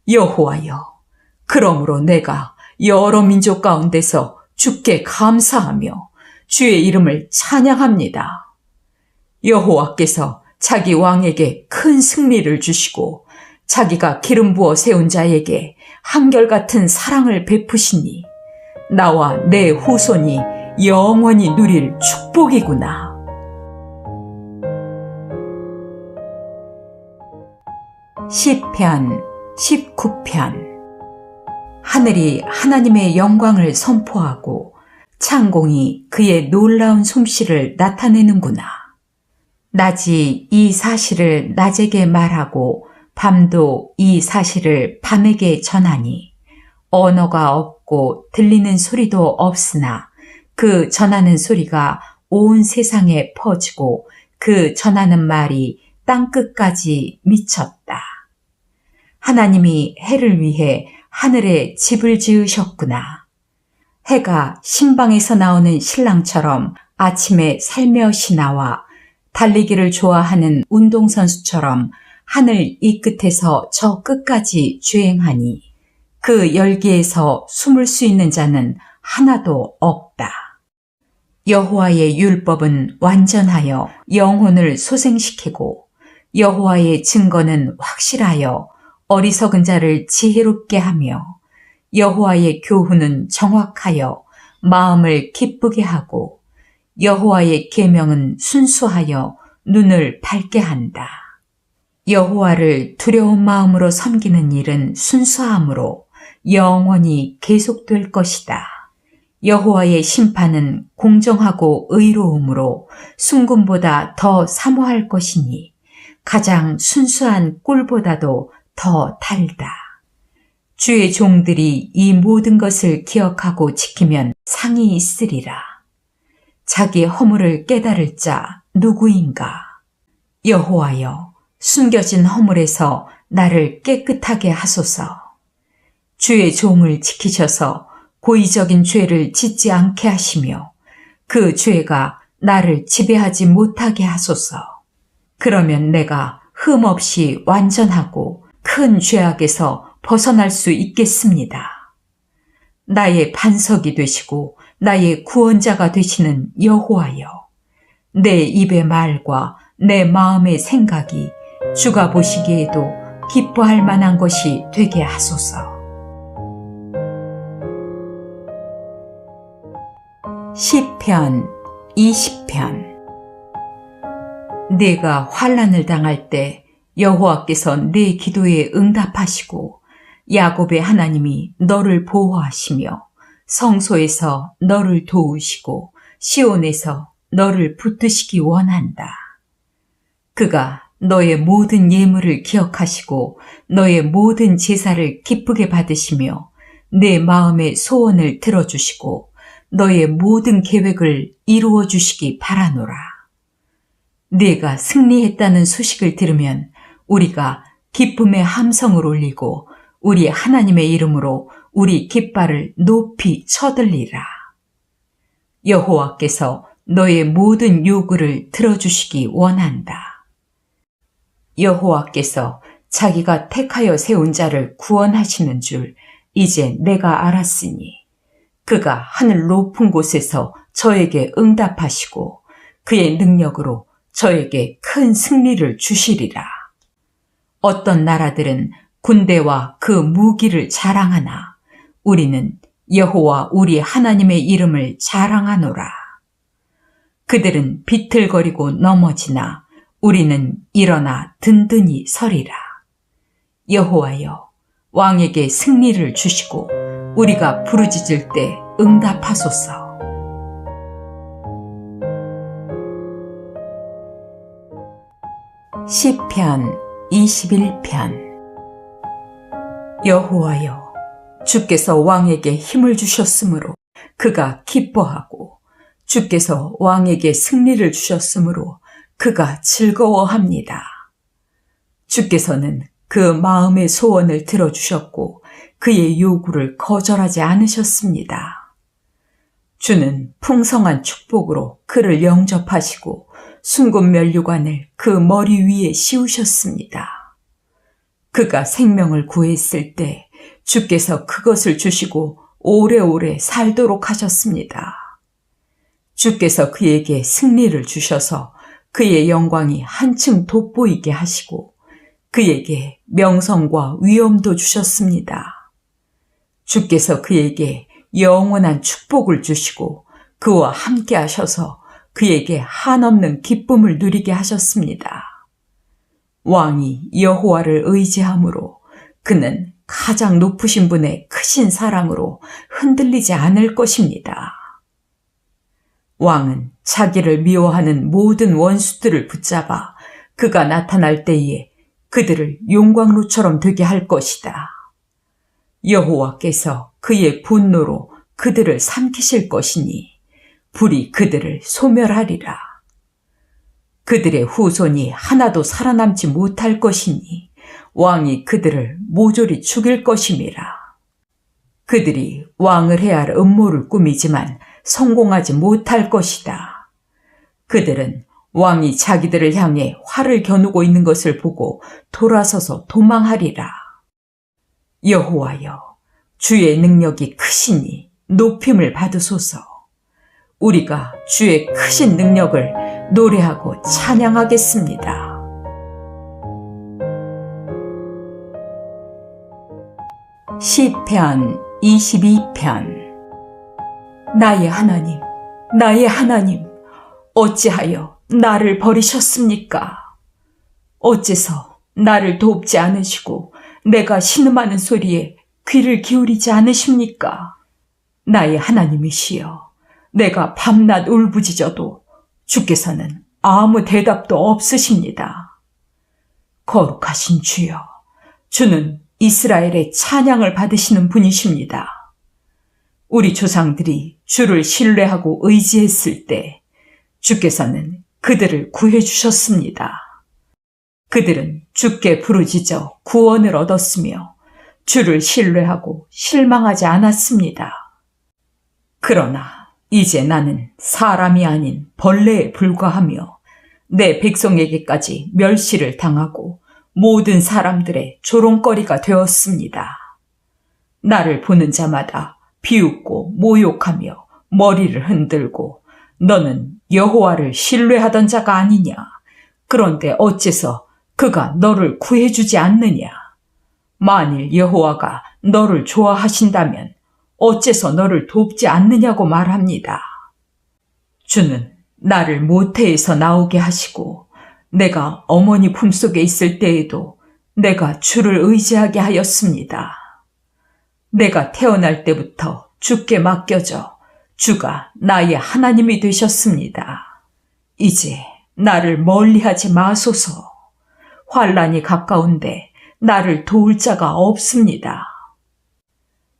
여호와여, 그러므로 내가 여러 민족 가운데서 주께 감사하며 주의 이름을 찬양합니다. 여호와께서 자기 왕에게 큰 승리를 주시고 자기가 기름 부어 세운 자에게 한결같은 사랑을 베푸시니 나와 내 후손이 영원히 누릴 축복이구나. 시편 19편. 하늘이 하나님의 영광을 선포하고 창공이 그의 놀라운 솜씨를 나타내는구나. 낮이 이 사실을 낮에게 말하고 밤도 이 사실을 밤에게 전하니 언어가 없고 들리는 소리도 없으나 그 전하는 소리가 온 세상에 퍼지고 그 전하는 말이 땅끝까지 미쳤다. 하나님이 해를 위해 하늘에 집을 지으셨구나. 해가 신방에서 나오는 신랑처럼 아침에 살며시 나와 달리기를 좋아하는 운동선수처럼 하늘 이 끝에서 저 끝까지 주행하니 그 열기에서 숨을 수 있는 자는 하나도 없다. 여호와의 율법은 완전하여 영혼을 소생시키고 여호와의 증거는 확실하여 어리석은 자를 지혜롭게 하며 여호와의 교훈은 정확하여 마음을 기쁘게 하고 여호와의 계명은 순수하여 눈을 밝게 한다. 여호와를 두려운 마음으로 섬기는 일은 순수함으로 영원히 계속될 것이다. 여호와의 심판은 공정하고 의로움으로 순금보다 더 사모할 것이니 가장 순수한 꿀보다도 더 달다. 주의 종들이 이 모든 것을 기억하고 지키면 상이 있으리라. 자기 허물을 깨달을 자 누구인가? 여호와여, 숨겨진 허물에서 나를 깨끗하게 하소서. 주의 종을 지키셔서 고의적인 죄를 짓지 않게 하시며 그 죄가 나를 지배하지 못하게 하소서. 그러면 내가 흠없이 완전하고 큰 죄악에서 벗어날 수 있겠습니다. 나의 반석이 되시고 나의 구원자가 되시는 여호와여, 내 입의 말과 내 마음의 생각이 주가 보시기에도 기뻐할 만한 것이 되게 하소서. 시편 20편. 네가 환난을 당할 때 여호와께서 네 기도에 응답하시고 야곱의 하나님이 너를 보호하시며 성소에서 너를 도우시고 시온에서 너를 붙드시기 원한다. 그가 너의 모든 예물을 기억하시고 너의 모든 제사를 기쁘게 받으시며 내 마음의 소원을 들어주시고 너의 모든 계획을 이루어 주시기 바라노라. 네가 승리했다는 소식을 들으면 우리가 기쁨의 함성을 올리고 우리 하나님의 이름으로 우리 깃발을 높이 쳐들리라. 여호와께서 너의 모든 요구를 들어주시기 원한다. 여호와께서 자기가 택하여 세운 자를 구원하시는 줄 이제 내가 알았으니 그가 하늘 높은 곳에서 저에게 응답하시고 그의 능력으로 저에게 큰 승리를 주시리라. 어떤 나라들은 군대와 그 무기를 자랑하나 우리는 여호와 우리 하나님의 이름을 자랑하노라. 그들은 비틀거리고 넘어지나 우리는 일어나 든든히 서리라. 여호와여, 왕에게 승리를 주시고 우리가 부르짖을 때 응답하소서. 시편 21편. 여호와여, 주께서 왕에게 힘을 주셨으므로 그가 기뻐하고 주께서 왕에게 승리를 주셨으므로 그가 즐거워합니다. 주께서는 그 마음의 소원을 들어주셨고 그의 요구를 거절하지 않으셨습니다. 주는 풍성한 축복으로 그를 영접하시고 순금 면류관을 그 머리 위에 씌우셨습니다. 그가 생명을 구했을 때 주께서 그것을 주시고 오래오래 살도록 하셨습니다. 주께서 그에게 승리를 주셔서 그의 영광이 한층 돋보이게 하시고 그에게 명성과 위엄도 주셨습니다. 주께서 그에게 영원한 축복을 주시고 그와 함께 하셔서 그에게 한없는 기쁨을 누리게 하셨습니다. 왕이 여호와를 의지함으로 그는 가장 높으신 분의 크신 사랑으로 흔들리지 않을 것입니다. 왕은 자기를 미워하는 모든 원수들을 붙잡아 그가 나타날 때에 그들을 용광로처럼 되게 할 것이다. 여호와께서 그의 분노로 그들을 삼키실 것이니 불이 그들을 소멸하리라. 그들의 후손이 하나도 살아남지 못할 것이니 왕이 그들을 모조리 죽일 것임이라. 그들이 왕을 해야 할 음모를 꾸미지만 성공하지 못할 것이다. 그들은 왕이 자기들을 향해 활을 겨누고 있는 것을 보고 돌아서서 도망하리라. 여호와여, 주의 능력이 크시니 높임을 받으소서. 우리가 주의 크신 능력을 노래하고 찬양하겠습니다. 시편 22편. 나의 하나님, 나의 하나님, 어찌하여 나를 버리셨습니까? 어째서 나를 돕지 않으시고 내가 신음하는 소리에 귀를 기울이지 않으십니까? 나의 하나님이시여, 내가 밤낮 울부짖어도 주께서는 아무 대답도 없으십니다. 거룩하신 주여, 주는 이스라엘의 찬양을 받으시는 분이십니다. 우리 조상들이 주를 신뢰하고 의지했을 때 주께서는 그들을 구해주셨습니다. 그들은 주께 부르짖어 구원을 얻었으며 주를 신뢰하고 실망하지 않았습니다. 그러나 이제 나는 사람이 아닌 벌레에 불과하며 내 백성에게까지 멸시를 당하고 모든 사람들의 조롱거리가 되었습니다. 나를 보는 자마다 비웃고 모욕하며 머리를 흔들고 너는 여호와를 신뢰하던 자가 아니냐? 그런데 어째서 그가 너를 구해주지 않느냐? 만일 여호와가 너를 좋아하신다면 어째서 너를 돕지 않느냐고 말합니다. 주는 나를 모태에서 나오게 하시고 내가 어머니 품속에 있을 때에도 내가 주를 의지하게 하였습니다. 내가 태어날 때부터 주께 맡겨져 주가 나의 하나님이 되셨습니다. 이제 나를 멀리하지 마소서. 환난이 가까운데 나를 도울 자가 없습니다.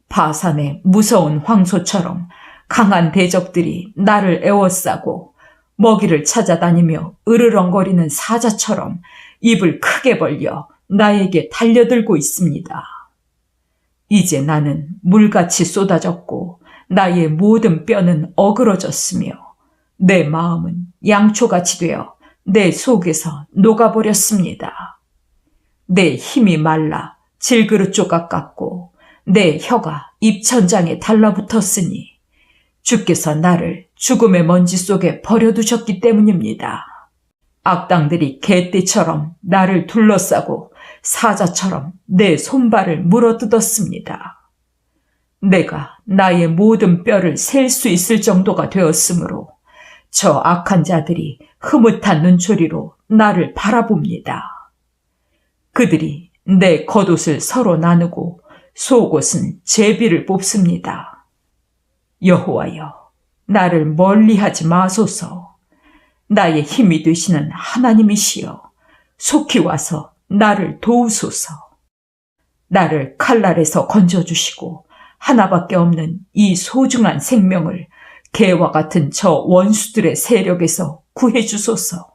바산의 무서운 황소처럼 강한 대적들이 나를 에워싸고 먹이를 찾아다니며 으르렁거리는 사자처럼 입을 크게 벌려 나에게 달려들고 있습니다. 이제 나는 물같이 쏟아졌고 나의 모든 뼈는 어그러졌으며 내 마음은 양초같이 되어 내 속에서 녹아버렸습니다. 내 힘이 말라 질그릇 조각 같고 내 혀가 입천장에 달라붙었으니 주께서 나를 죽음의 먼지 속에 버려두셨기 때문입니다. 악당들이 개떼처럼 나를 둘러싸고 사자처럼 내 손발을 물어뜯었습니다. 내가 나의 모든 뼈를 셀 수 있을 정도가 되었으므로 저 악한 자들이 흐뭇한 눈초리로 나를 바라봅니다. 그들이 내 겉옷을 서로 나누고 속옷은 제비를 뽑습니다. 여호와여, 나를 멀리하지 마소서. 나의 힘이 되시는 하나님이시여, 속히 와서 나를 도우소서. 나를 칼날에서 건져주시고 하나밖에 없는 이 소중한 생명을 개와 같은 저 원수들의 세력에서 구해주소서.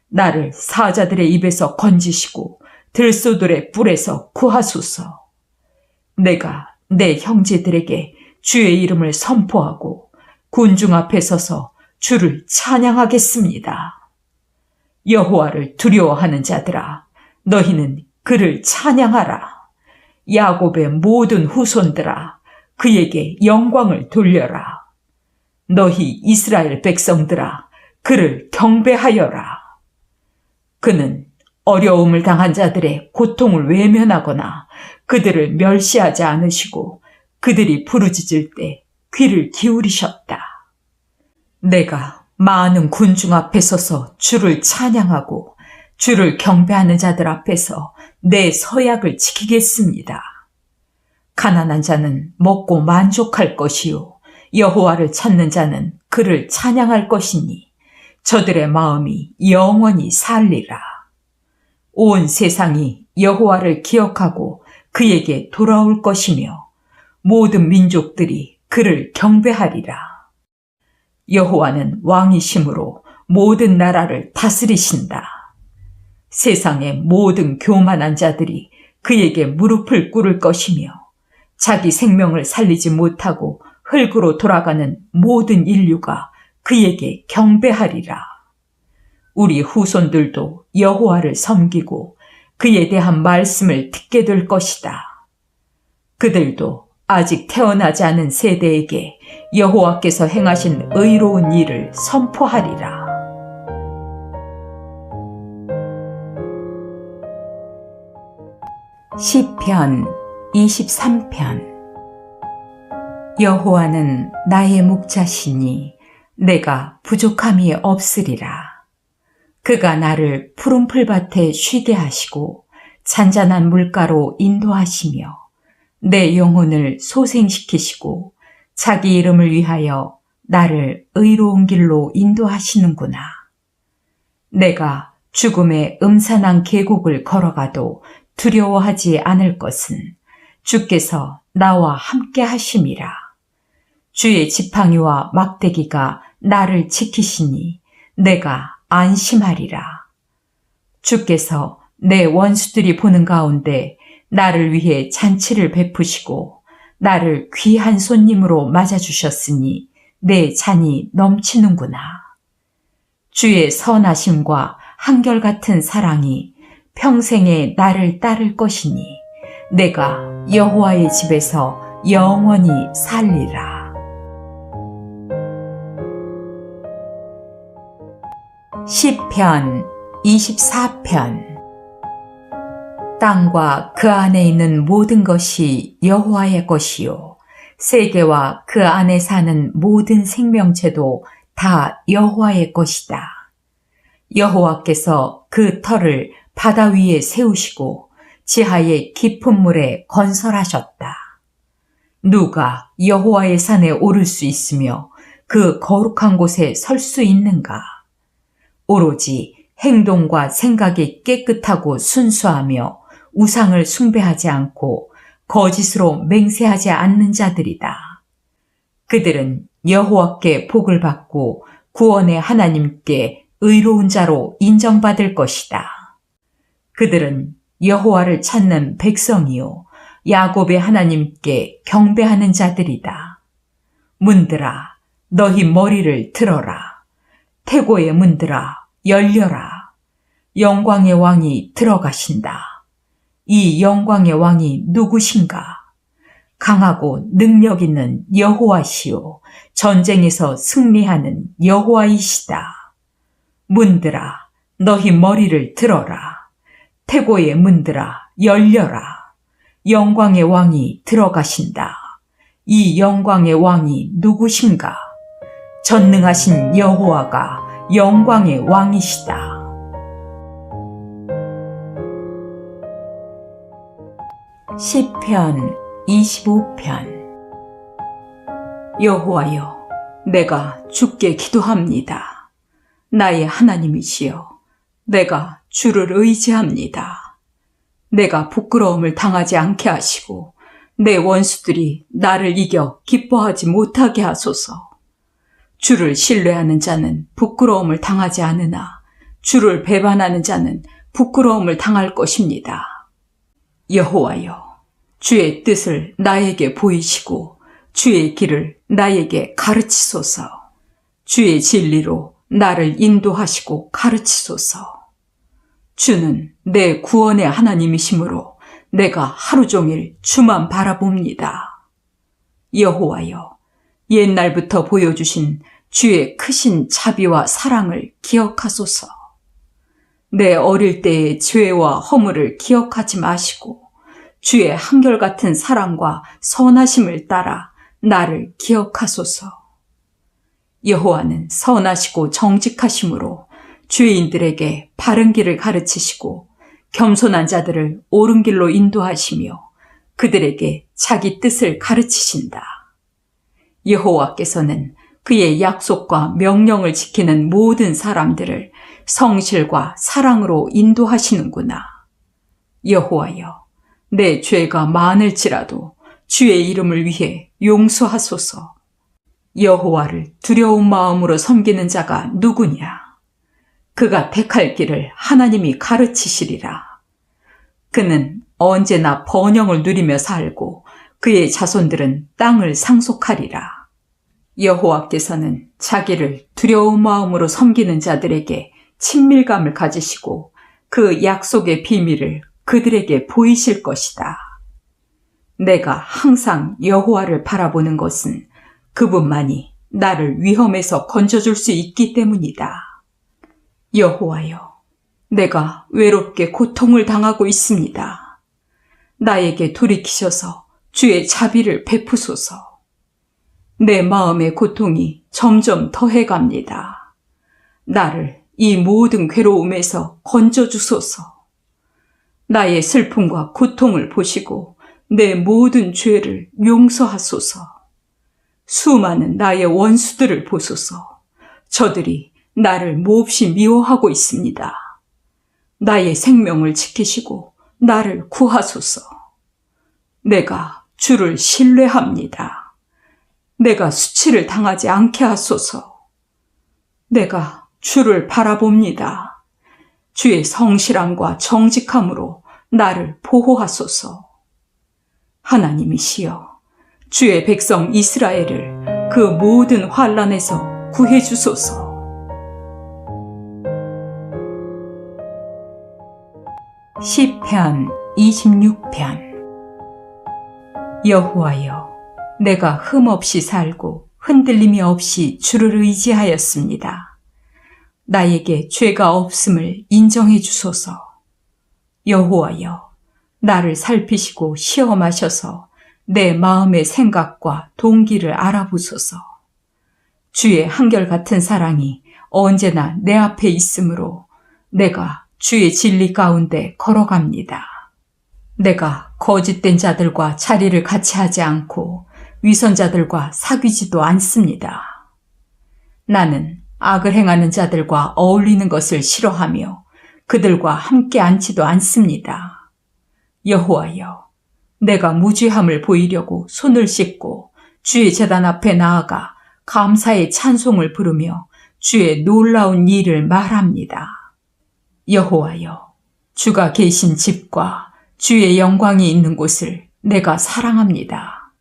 나를 사자들의 입에서 건지시고 들소들의 뿔에서 구하소서. 내가 내 형제들에게 주의 이름을 선포하고 군중 앞에 서서 주를 찬양하겠습니다. 여호와를 두려워하는 자들아, 너희는 그를 찬양하라. 야곱의 모든 후손들아, 그에게 영광을 돌려라. 너희 이스라엘 백성들아, 그를 경배하여라. 그는 어려움을 당한 자들의 고통을 외면하거나 그들을 멸시하지 않으시고 그들이 부르짖을 때 귀를 기울이셨다. 내가 많은 군중 앞에 서서 주를 찬양하고 주를 경배하는 자들 앞에서 내 서약을 지키겠습니다. 가난한 자는 먹고 만족할 것이요 여호와를 찾는 자는 그를 찬양할 것이니 저들의 마음이 영원히 살리라. 온 세상이 여호와를 기억하고 그에게 돌아올 것이며 모든 민족들이 그를 경배하리라. 여호와는 왕이심으로 모든 나라를 다스리신다. 세상의 모든 교만한 자들이 그에게 무릎을 꿇을 것이며 자기 생명을 살리지 못하고 흙으로 돌아가는 모든 인류가 그에게 경배하리라. 우리 후손들도 여호와를 섬기고 그에 대한 말씀을 듣게 될 것이다. 그들도 아직 태어나지 않은 세대에게 여호와께서 행하신 의로운 일을 선포하리라. 시편 23편. 여호와는 나의 목자시니 내가 부족함이 없으리라. 그가 나를 푸른 풀밭에 쉬게 하시고 잔잔한 물가로 인도하시며 내 영혼을 소생시키시고 자기 이름을 위하여 나를 의로운 길로 인도하시는구나. 내가 죽음의 음산한 계곡을 걸어가도 두려워하지 않을 것은 주께서 나와 함께 하심이라. 주의 지팡이와 막대기가 나를 지키시니 내가 안심하리라. 주께서 내 원수들이 보는 가운데 나를 위해 잔치를 베푸시고 나를 귀한 손님으로 맞아주셨으니 내 잔이 넘치는구나. 주의 선하심과 한결같은 사랑이 평생에 나를 따를 것이니 내가 여호와의 집에서 영원히 살리라. 시편 24편. 땅과 그 안에 있는 모든 것이 여호와의 것이요 세계와 그 안에 사는 모든 생명체도 다 여호와의 것이다. 여호와께서 그 터를 바다 위에 세우시고 지하의 깊은 물에 건설하셨다. 누가 여호와의 산에 오를 수 있으며 그 거룩한 곳에 설 수 있는가? 오로지 행동과 생각이 깨끗하고 순수하며 우상을 숭배하지 않고 거짓으로 맹세하지 않는 자들이다. 그들은 여호와께 복을 받고 구원의 하나님께 의로운 자로 인정받을 것이다. 그들은 여호와를 찾는 백성이요 야곱의 하나님께 경배하는 자들이다. 문들아, 너희 머리를 들어라. 태고의 문들아, 열려라. 영광의 왕이 들어가신다. 이 영광의 왕이 누구신가? 강하고 능력 있는 여호와시요 전쟁에서 승리하는 여호와이시다. 문들아 너희 머리를 들어라. 태고의 문들아 열려라. 영광의 왕이 들어가신다. 이 영광의 왕이 누구신가? 전능하신 여호와가 영광의 왕이시다. 시편 25편. 여호와여, 내가 주께 기도합니다. 나의 하나님이시여, 내가 주를 의지합니다. 내가 부끄러움을 당하지 않게 하시고 내 원수들이 나를 이겨 기뻐하지 못하게 하소서. 주를 신뢰하는 자는 부끄러움을 당하지 않으나 주를 배반하는 자는 부끄러움을 당할 것입니다. 여호와여, 주의 뜻을 나에게 보이시고 주의 길을 나에게 가르치소서. 주의 진리로 나를 인도하시고 가르치소서. 주는 내 구원의 하나님이시므로 내가 하루 종일 주만 바라봅니다. 여호와여, 옛날부터 보여주신 주의 크신 자비와 사랑을 기억하소서. 내 어릴 때의 죄와 허물을 기억하지 마시고 주의 한결같은 사랑과 선하심을 따라 나를 기억하소서. 여호와는 선하시고 정직하심으로 죄인들에게 바른 길을 가르치시고 겸손한 자들을 옳은 길로 인도하시며 그들에게 자기 뜻을 가르치신다. 여호와께서는 그의 약속과 명령을 지키는 모든 사람들을 성실과 사랑으로 인도하시는구나. 여호와여, 내 죄가 많을지라도 주의 이름을 위해 용서하소서. 여호와를 두려운 마음으로 섬기는 자가 누구냐? 그가 택할 길을 하나님이 가르치시리라. 그는 언제나 번영을 누리며 살고 그의 자손들은 땅을 상속하리라. 여호와께서는 자기를 두려운 마음으로 섬기는 자들에게 친밀감을 가지시고 그 약속의 비밀을 그들에게 보이실 것이다. 내가 항상 여호와를 바라보는 것은 그분만이 나를 위험에서 건져줄 수 있기 때문이다. 여호와여, 내가 외롭게 고통을 당하고 있습니다. 나에게 돌이키셔서 주의 자비를 베푸소서. 내 마음의 고통이 점점 더해갑니다. 나를 이 모든 괴로움에서 건져주소서. 나의 슬픔과 고통을 보시고 내 모든 죄를 용서하소서. 수많은 나의 원수들을 보소서. 저들이 나를 몹시 미워하고 있습니다. 나의 생명을 지키시고 나를 구하소서. 내가 주를 신뢰합니다. 내가 수치를 당하지 않게 하소서. 내가 주를 바라봅니다. 주의 성실함과 정직함으로 나를 보호하소서. 하나님이시여, 주의 백성 이스라엘을 그 모든 환난에서 구해주소서. 시편 26편. 여호와여, 내가 흠없이 살고 흔들림이 없이 주를 의지하였습니다. 나에게 죄가 없음을 인정해 주소서. 여호와여, 나를 살피시고 시험하셔서 내 마음의 생각과 동기를 알아보소서. 주의 한결같은 사랑이 언제나 내 앞에 있으므로 내가 주의 진리 가운데 걸어갑니다. 내가 거짓된 자들과 자리를 같이 하지 않고 위선자들과 사귀지도 않습니다. 나는 악을 행하는 자들과 어울리는 것을 싫어하며 그들과 함께 앉지도 않습니다. 여호와여, 내가 무죄함을 보이려고 손을 씻고 주의 제단 앞에 나아가 감사의 찬송을 부르며 주의 놀라운 일을 말합니다. 여호와여, 주가 계신 집과 주의 영광이 있는 곳을 내가 사랑합니다.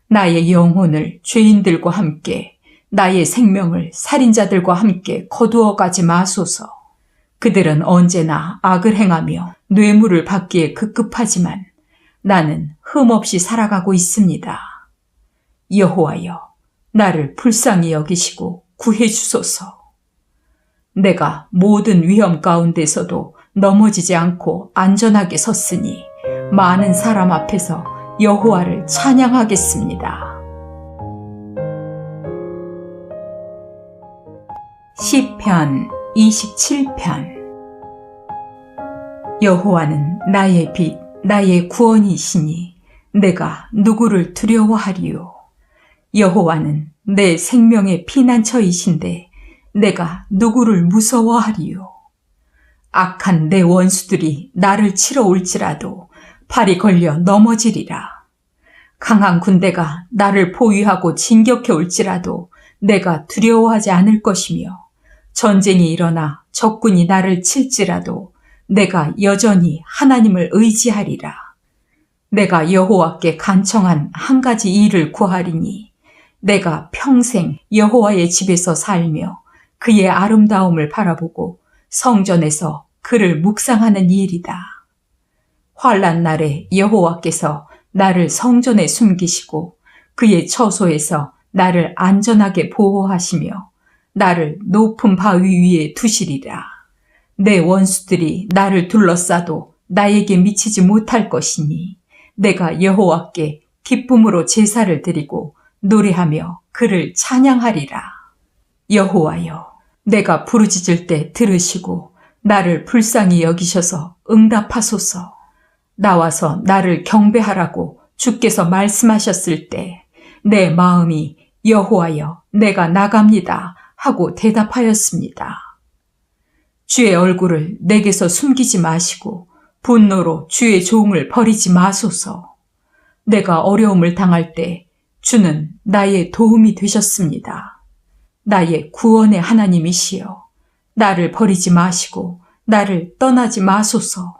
나의 영혼을 죄인들과 함께, 나의 생명을 살인자들과 함께 거두어 가지 마소서. 그들은 언제나 악을 행하며 뇌물을 받기에 급급하지만 나는 흠없이 살아가고 있습니다. 여호와여, 나를 불쌍히 여기시고 구해 주소서. 내가 모든 위험 가운데서도 넘어지지 않고 안전하게 섰으니 많은 사람 앞에서 여호와를 찬양하겠습니다. 시편 27편. 여호와는 나의 빛, 나의 구원이시니 내가 누구를 두려워하리요. 여호와는 내 생명의 피난처이신데 내가 누구를 무서워하리요. 악한 내 원수들이 나를 치러 올지라도 팔이 걸려 넘어지리라. 강한 군대가 나를 포위하고 진격해 올지라도 내가 두려워하지 않을 것이며 전쟁이 일어나 적군이 나를 칠지라도 내가 여전히 하나님을 의지하리라. 내가 여호와께 간청한 한 가지 일을 구하리니 내가 평생 여호와의 집에서 살며 그의 아름다움을 바라보고 성전에서 그를 묵상하는 일이다. 환난 날에 여호와께서 나를 성전에 숨기시고 그의 처소에서 나를 안전하게 보호하시며 나를 높은 바위 위에 두시리라. 내 원수들이 나를 둘러싸도 나에게 미치지 못할 것이니 내가 여호와께 기쁨으로 제사를 드리고 노래하며 그를 찬양하리라. 여호와여, 내가 부르짖을 때 들으시고 나를 불쌍히 여기셔서 응답하소서. 나와서 나를 경배하라고 주께서 말씀하셨을 때 내 마음이 여호와여, 내가 나갑니다 하고 대답하였습니다. 주의 얼굴을 내게서 숨기지 마시고 분노로 주의 종을 버리지 마소서. 내가 어려움을 당할 때 주는 나의 도움이 되셨습니다. 나의 구원의 하나님이시여, 나를 버리지 마시고 나를 떠나지 마소서.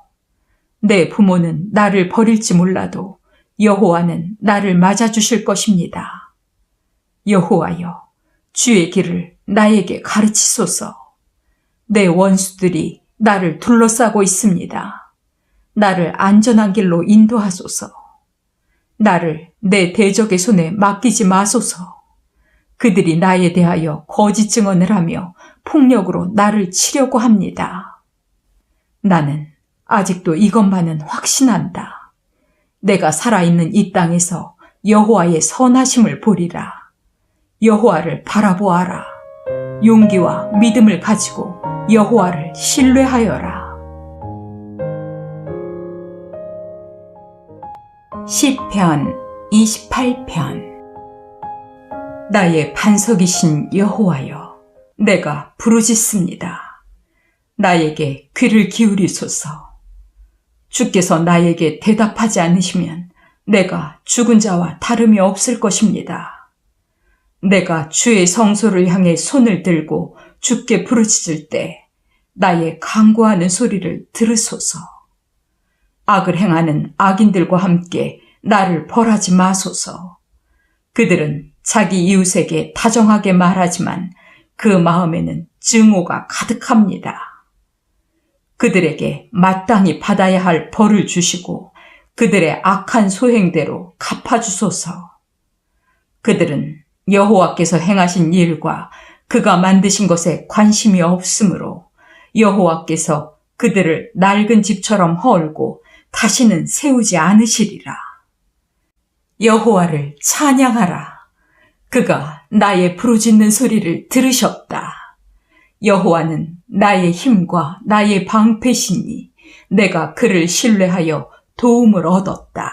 내 부모는 나를 버릴지 몰라도 여호와는 나를 맞아주실 것입니다. 여호와여, 주의 길을 나에게 가르치소서. 내 원수들이 나를 둘러싸고 있습니다. 나를 안전한 길로 인도하소서. 나를 내 대적의 손에 맡기지 마소서. 그들이 나에 대하여 거짓 증언을 하며 폭력으로 나를 치려고 합니다. 나는 아직도 이것만은 확신한다. 내가 살아있는 이 땅에서 여호와의 선하심을 보리라. 여호와를 바라보아라. 용기와 믿음을 가지고 여호와를 신뢰하여라. 시편 28편. 나의 반석이신 여호와여, 내가 부르짖습니다. 나에게 귀를 기울이소서. 주께서 나에게 대답하지 않으시면 내가 죽은 자와 다름이 없을 것입니다. 내가 주의 성소를 향해 손을 들고 주께 부르짖을 때 나의 간구하는 소리를 들으소서. 악을 행하는 악인들과 함께 나를 벌하지 마소서. 그들은 자기 이웃에게 다정하게 말하지만 그 마음에는 증오가 가득합니다. 그들에게 마땅히 받아야 할 벌을 주시고 그들의 악한 소행대로 갚아주소서. 그들은 여호와께서 행하신 일과 그가 만드신 것에 관심이 없으므로 여호와께서 그들을 낡은 집처럼 헐고 다시는 세우지 않으시리라. 여호와를 찬양하라. 그가 나의 부르짖는 소리를 들으셨다. 여호와는 나의 힘과 나의 방패시니 내가 그를 신뢰하여 도움을 얻었다.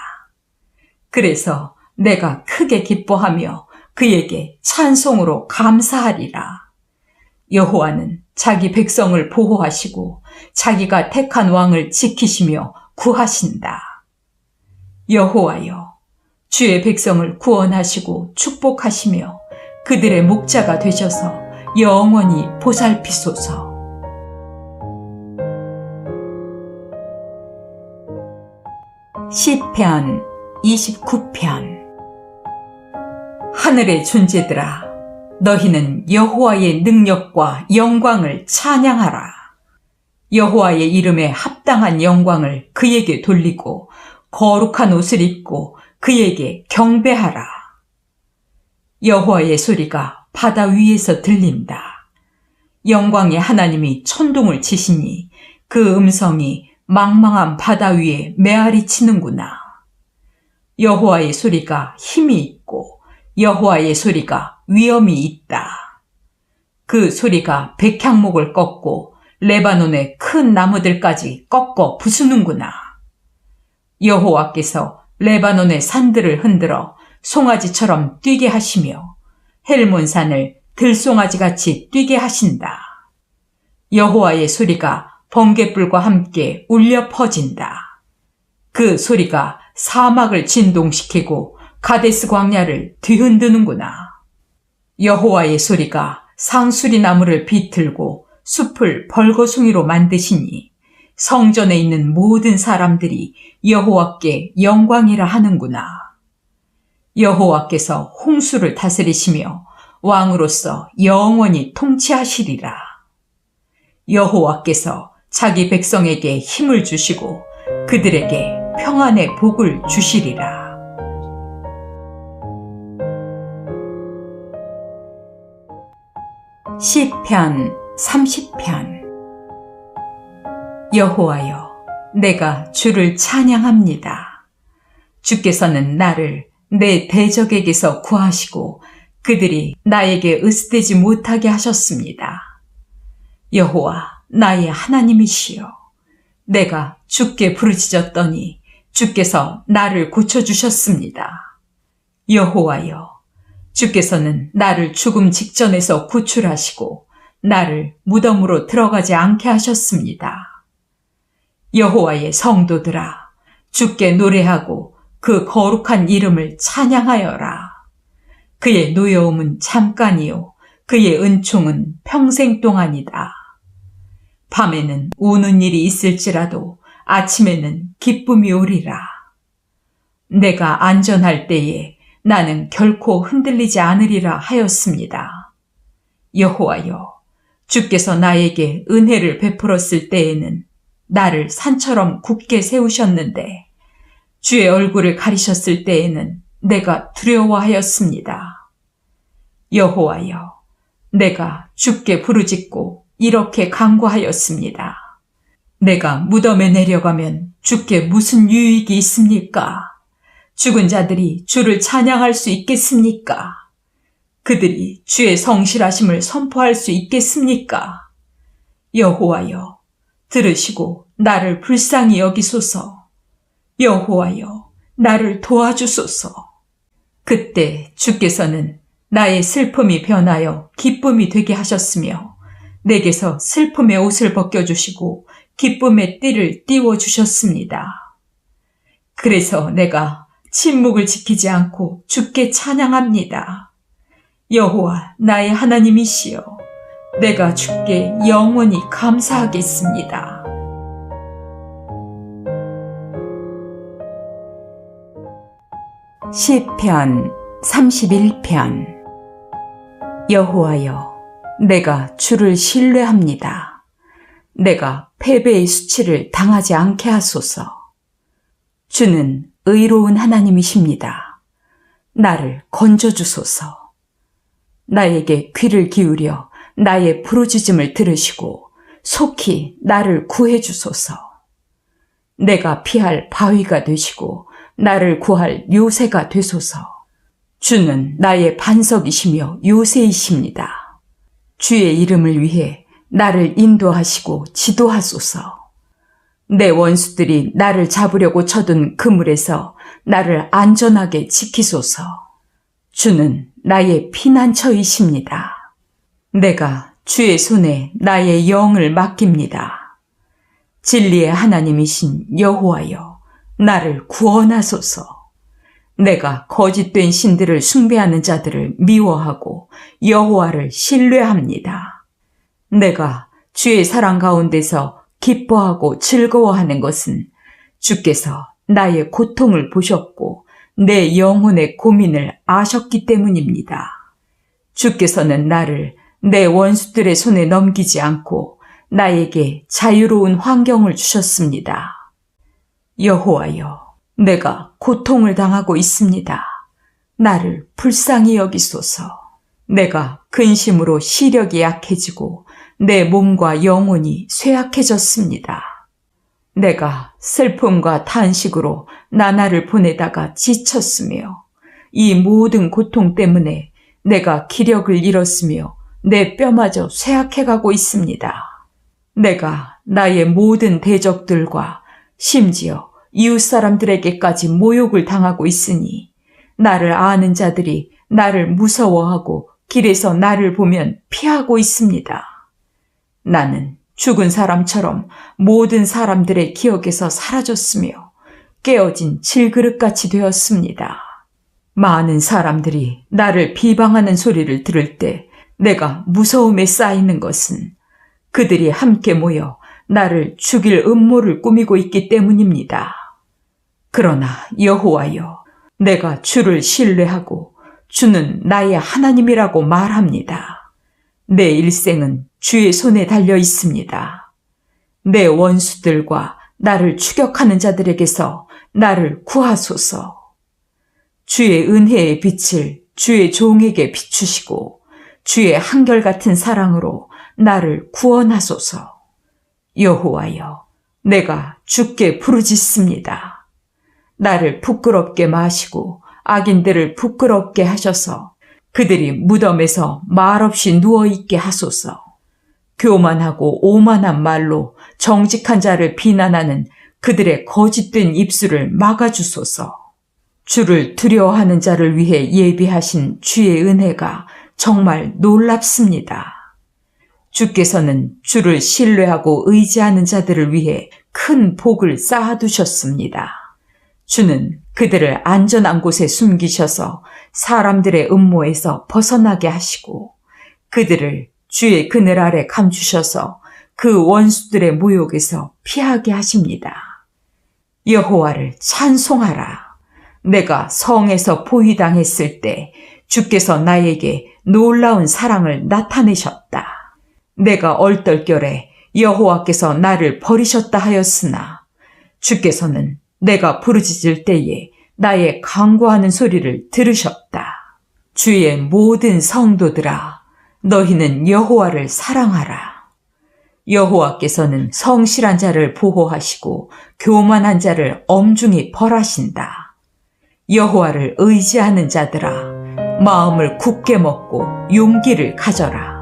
그래서 내가 크게 기뻐하며 그에게 찬송으로 감사하리라. 여호와는 자기 백성을 보호하시고 자기가 택한 왕을 지키시며 구하신다. 여호와여, 주의 백성을 구원하시고 축복하시며 그들의 목자가 되셔서 영원히 보살피소서. 시편 29편. 하늘의 존재들아, 너희는 여호와의 능력과 영광을 찬양하라. 여호와의 이름에 합당한 영광을 그에게 돌리고 거룩한 옷을 입고 그에게 경배하라. 여호와의 소리가 바다 위에서 들린다. 영광의 하나님이 천둥을 치시니 그 음성이 망망한 바다 위에 메아리 치는구나. 여호와의 소리가 힘이 있고 여호와의 소리가 위엄이 있다. 그 소리가 백향목을 꺾고 레바논의 큰 나무들까지 꺾어 부수는구나. 여호와께서 레바논의 산들을 흔들어 송아지처럼 뛰게 하시며 헬몬산을 들송아지같이 뛰게 하신다. 여호와의 소리가 번갯불과 함께 울려 퍼진다. 그 소리가 사막을 진동시키고 가데스 광야를 뒤흔드는구나. 여호와의 소리가 상수리 나무를 비틀고 숲을 벌거숭이로 만드시니 성전에 있는 모든 사람들이 여호와께 영광이라 하는구나. 여호와께서 홍수를 다스리시며 왕으로서 영원히 통치하시리라. 여호와께서 자기 백성에게 힘을 주시고 그들에게 평안의 복을 주시리라. 시편 30편. 여호와여, 내가 주를 찬양합니다. 주께서는 나를 내 대적에게서 구하시고 그들이 나에게 으스대지 못하게 하셨습니다. 여호와, 나의 하나님이시여, 내가 주께 부르짖었더니 주께서 나를 고쳐주셨습니다. 여호와여, 주께서는 나를 죽음 직전에서 구출하시고 나를 무덤으로 들어가지 않게 하셨습니다. 여호와의 성도들아, 주께 노래하고 그 거룩한 이름을 찬양하여라. 그의 노여움은 잠깐이요 그의 은총은 평생 동안이다. 밤에는 우는 일이 있을지라도 아침에는 기쁨이 오리라. 내가 안전할 때에 나는 결코 흔들리지 않으리라 하였습니다. 여호와여, 주께서 나에게 은혜를 베풀었을 때에는 나를 산처럼 굳게 세우셨는데 주의 얼굴을 가리셨을 때에는 내가 두려워하였습니다. 여호와여, 내가 주께 부르짖고 이렇게 간구하였습니다. 내가 무덤에 내려가면 주께 무슨 유익이 있습니까? 죽은 자들이 주를 찬양할 수 있겠습니까? 그들이 주의 성실하심을 선포할 수 있겠습니까? 여호와여, 들으시고 나를 불쌍히 여기소서. 여호와여, 나를 도와주소서. 그때 주께서는 나의 슬픔이 변하여 기쁨이 되게 하셨으며 내게서 슬픔의 옷을 벗겨주시고 기쁨의 띠를 띄워주셨습니다. 그래서 내가 침묵을 지키지 않고 주께 찬양합니다. 여호와, 나의 하나님이시여, 내가 주께 영원히 감사하겠습니다. 시편 31편. 여호와여, 내가 주를 신뢰합니다. 내가 패배의 수치를 당하지 않게 하소서. 주는 의로운 하나님이십니다. 나를 건져주소서. 나에게 귀를 기울여 나의 부르짖음을 들으시고 속히 나를 구해주소서. 내가 피할 바위가 되시고 나를 구할 요새가 되소서. 주는 나의 반석이시며 요새이십니다. 주의 이름을 위해 나를 인도하시고 지도하소서. 내 원수들이 나를 잡으려고 쳐든 그물에서 나를 안전하게 지키소서. 주는 나의 피난처이십니다. 내가 주의 손에 나의 영을 맡깁니다. 진리의 하나님이신 여호와여, 나를 구원하소서. 내가 거짓된 신들을 숭배하는 자들을 미워하고 여호와를 신뢰합니다. 내가 주의 사랑 가운데서 기뻐하고 즐거워하는 것은 주께서 나의 고통을 보셨고 내 영혼의 고민을 아셨기 때문입니다. 주께서는 나를 내 원수들의 손에 넘기지 않고 나에게 자유로운 환경을 주셨습니다. 여호와여, 내가 고통을 당하고 있습니다. 나를 불쌍히 여기소서. 내가 근심으로 시력이 약해지고 내 몸과 영혼이 쇠약해졌습니다. 내가 슬픔과 탄식으로 나날을 보내다가 지쳤으며 이 모든 고통 때문에 내가 기력을 잃었으며 내 뼈마저 쇠약해가고 있습니다. 내가 나의 모든 대적들과 심지어 이웃 사람들에게까지 모욕을 당하고 있으니 나를 아는 자들이 나를 무서워하고 길에서 나를 보면 피하고 있습니다. 나는 죽은 사람처럼 모든 사람들의 기억에서 사라졌으며 깨어진 질그릇같이 되었습니다. 많은 사람들이 나를 비방하는 소리를 들을 때 내가 무서움에 쌓이는 것은 그들이 함께 모여 나를 죽일 음모를 꾸미고 있기 때문입니다. 그러나 여호와여, 내가 주를 신뢰하고 주는 나의 하나님이라고 말합니다. 내 일생은 주의 손에 달려 있습니다. 내 원수들과 나를 추격하는 자들에게서 나를 구하소서. 주의 은혜의 빛을 주의 종에게 비추시고 주의 한결같은 사랑으로 나를 구원하소서. 여호와여, 내가 주께 부르짖습니다. 나를 부끄럽게 마시고 악인들을 부끄럽게 하셔서 그들이 무덤에서 말없이 누워있게 하소서. 교만하고 오만한 말로 정직한 자를 비난하는 그들의 거짓된 입술을 막아주소서. 주를 두려워하는 자를 위해 예비하신 주의 은혜가 정말 놀랍습니다. 주께서는 주를 신뢰하고 의지하는 자들을 위해 큰 복을 쌓아두셨습니다. 주는 그들을 안전한 곳에 숨기셔서 사람들의 음모에서 벗어나게 하시고 그들을 주의 그늘 아래 감추셔서 그 원수들의 모욕에서 피하게 하십니다. 여호와를 찬송하라. 내가 성에서 포위당했을 때 주께서 나에게 놀라운 사랑을 나타내셨다. 내가 얼떨결에 여호와께서 나를 버리셨다 하였으나 주께서는 내가 부르짖을 때에 나의 간구하는 소리를 들으셨다. 주의 모든 성도들아, 너희는 여호와를 사랑하라. 여호와께서는 성실한 자를 보호하시고 교만한 자를 엄중히 벌하신다. 여호와를 의지하는 자들아, 마음을 굳게 먹고 용기를 가져라.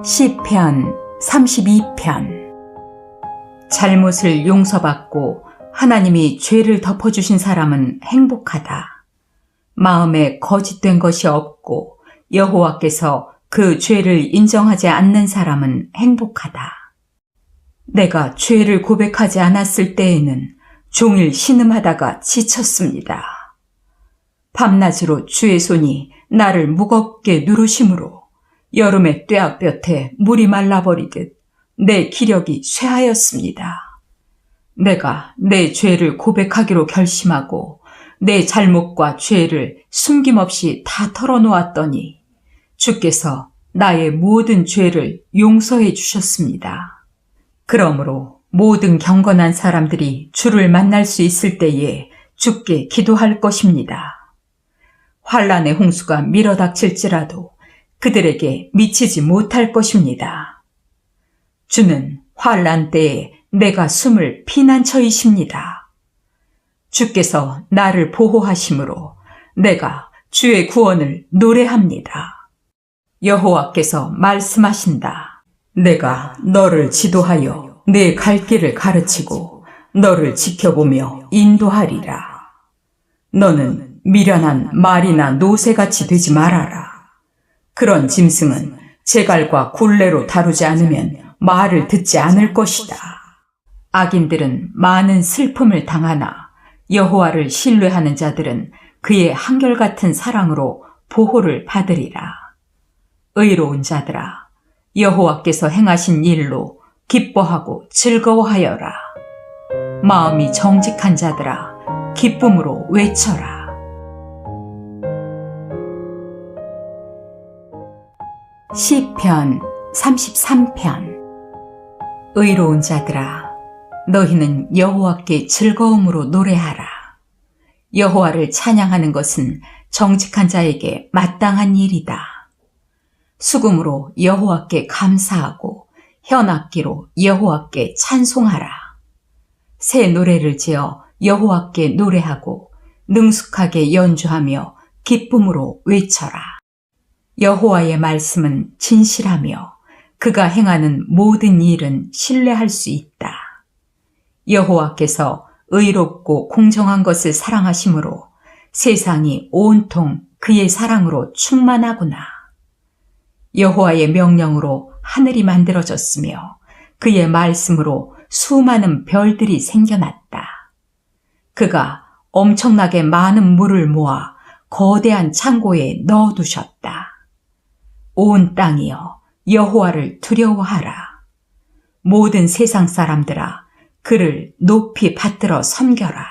시편 32편. 잘못을 용서받고 하나님이 죄를 덮어주신 사람은 행복하다. 마음에 거짓된 것이 없고 여호와께서 그 죄를 인정하지 않는 사람은 행복하다. 내가 죄를 고백하지 않았을 때에는 종일 신음하다가 지쳤습니다. 밤낮으로 주의 손이 나를 무겁게 누르심으로 여름의 뙤약볕에 물이 말라버리듯 내 기력이 쇠하였습니다. 내가 내 죄를 고백하기로 결심하고 내 잘못과 죄를 숨김없이 다 털어놓았더니 주께서 나의 모든 죄를 용서해 주셨습니다. 그러므로 모든 경건한 사람들이 주를 만날 수 있을 때에 주께 기도할 것입니다. 환난의 홍수가 밀어닥칠지라도 그들에게 미치지 못할 것입니다. 주는 환난 때에 내가 숨을 피난처이십니다. 주께서 나를 보호하심으로 내가 주의 구원을 노래합니다. 여호와께서 말씀하신다. 내가 너를 지도하여 내 갈 길을 가르치고 너를 지켜보며 인도하리라. 너는 미련한 말이나 노새같이 되지 말아라. 그런 짐승은 제갈과 굴레로 다루지 않으면 말을 듣지 않을 것이다. 악인들은 많은 슬픔을 당하나 여호와를 신뢰하는 자들은 그의 한결같은 사랑으로 보호를 받으리라. 의로운 자들아, 여호와께서 행하신 일로 기뻐하고 즐거워하여라. 마음이 정직한 자들아, 기쁨으로 외쳐라. 시편 33편. 의로운 자들아, 너희는 여호와께 즐거움으로 노래하라. 여호와를 찬양하는 것은 정직한 자에게 마땅한 일이다. 수금으로 여호와께 감사하고 현악기로 여호와께 찬송하라. 새 노래를 지어 여호와께 노래하고 능숙하게 연주하며 기쁨으로 외쳐라. 여호와의 말씀은 진실하며 그가 행하는 모든 일은 신뢰할 수 있다. 여호와께서 의롭고 공정한 것을 사랑하심으로 세상이 온통 그의 사랑으로 충만하구나. 여호와의 명령으로 하늘이 만들어졌으며 그의 말씀으로 수많은 별들이 생겨났다. 그가 엄청나게 많은 물을 모아 거대한 창고에 넣어두셨다. 온 땅이여, 여호와를 두려워하라. 모든 세상 사람들아, 그를 높이 받들어 섬겨라.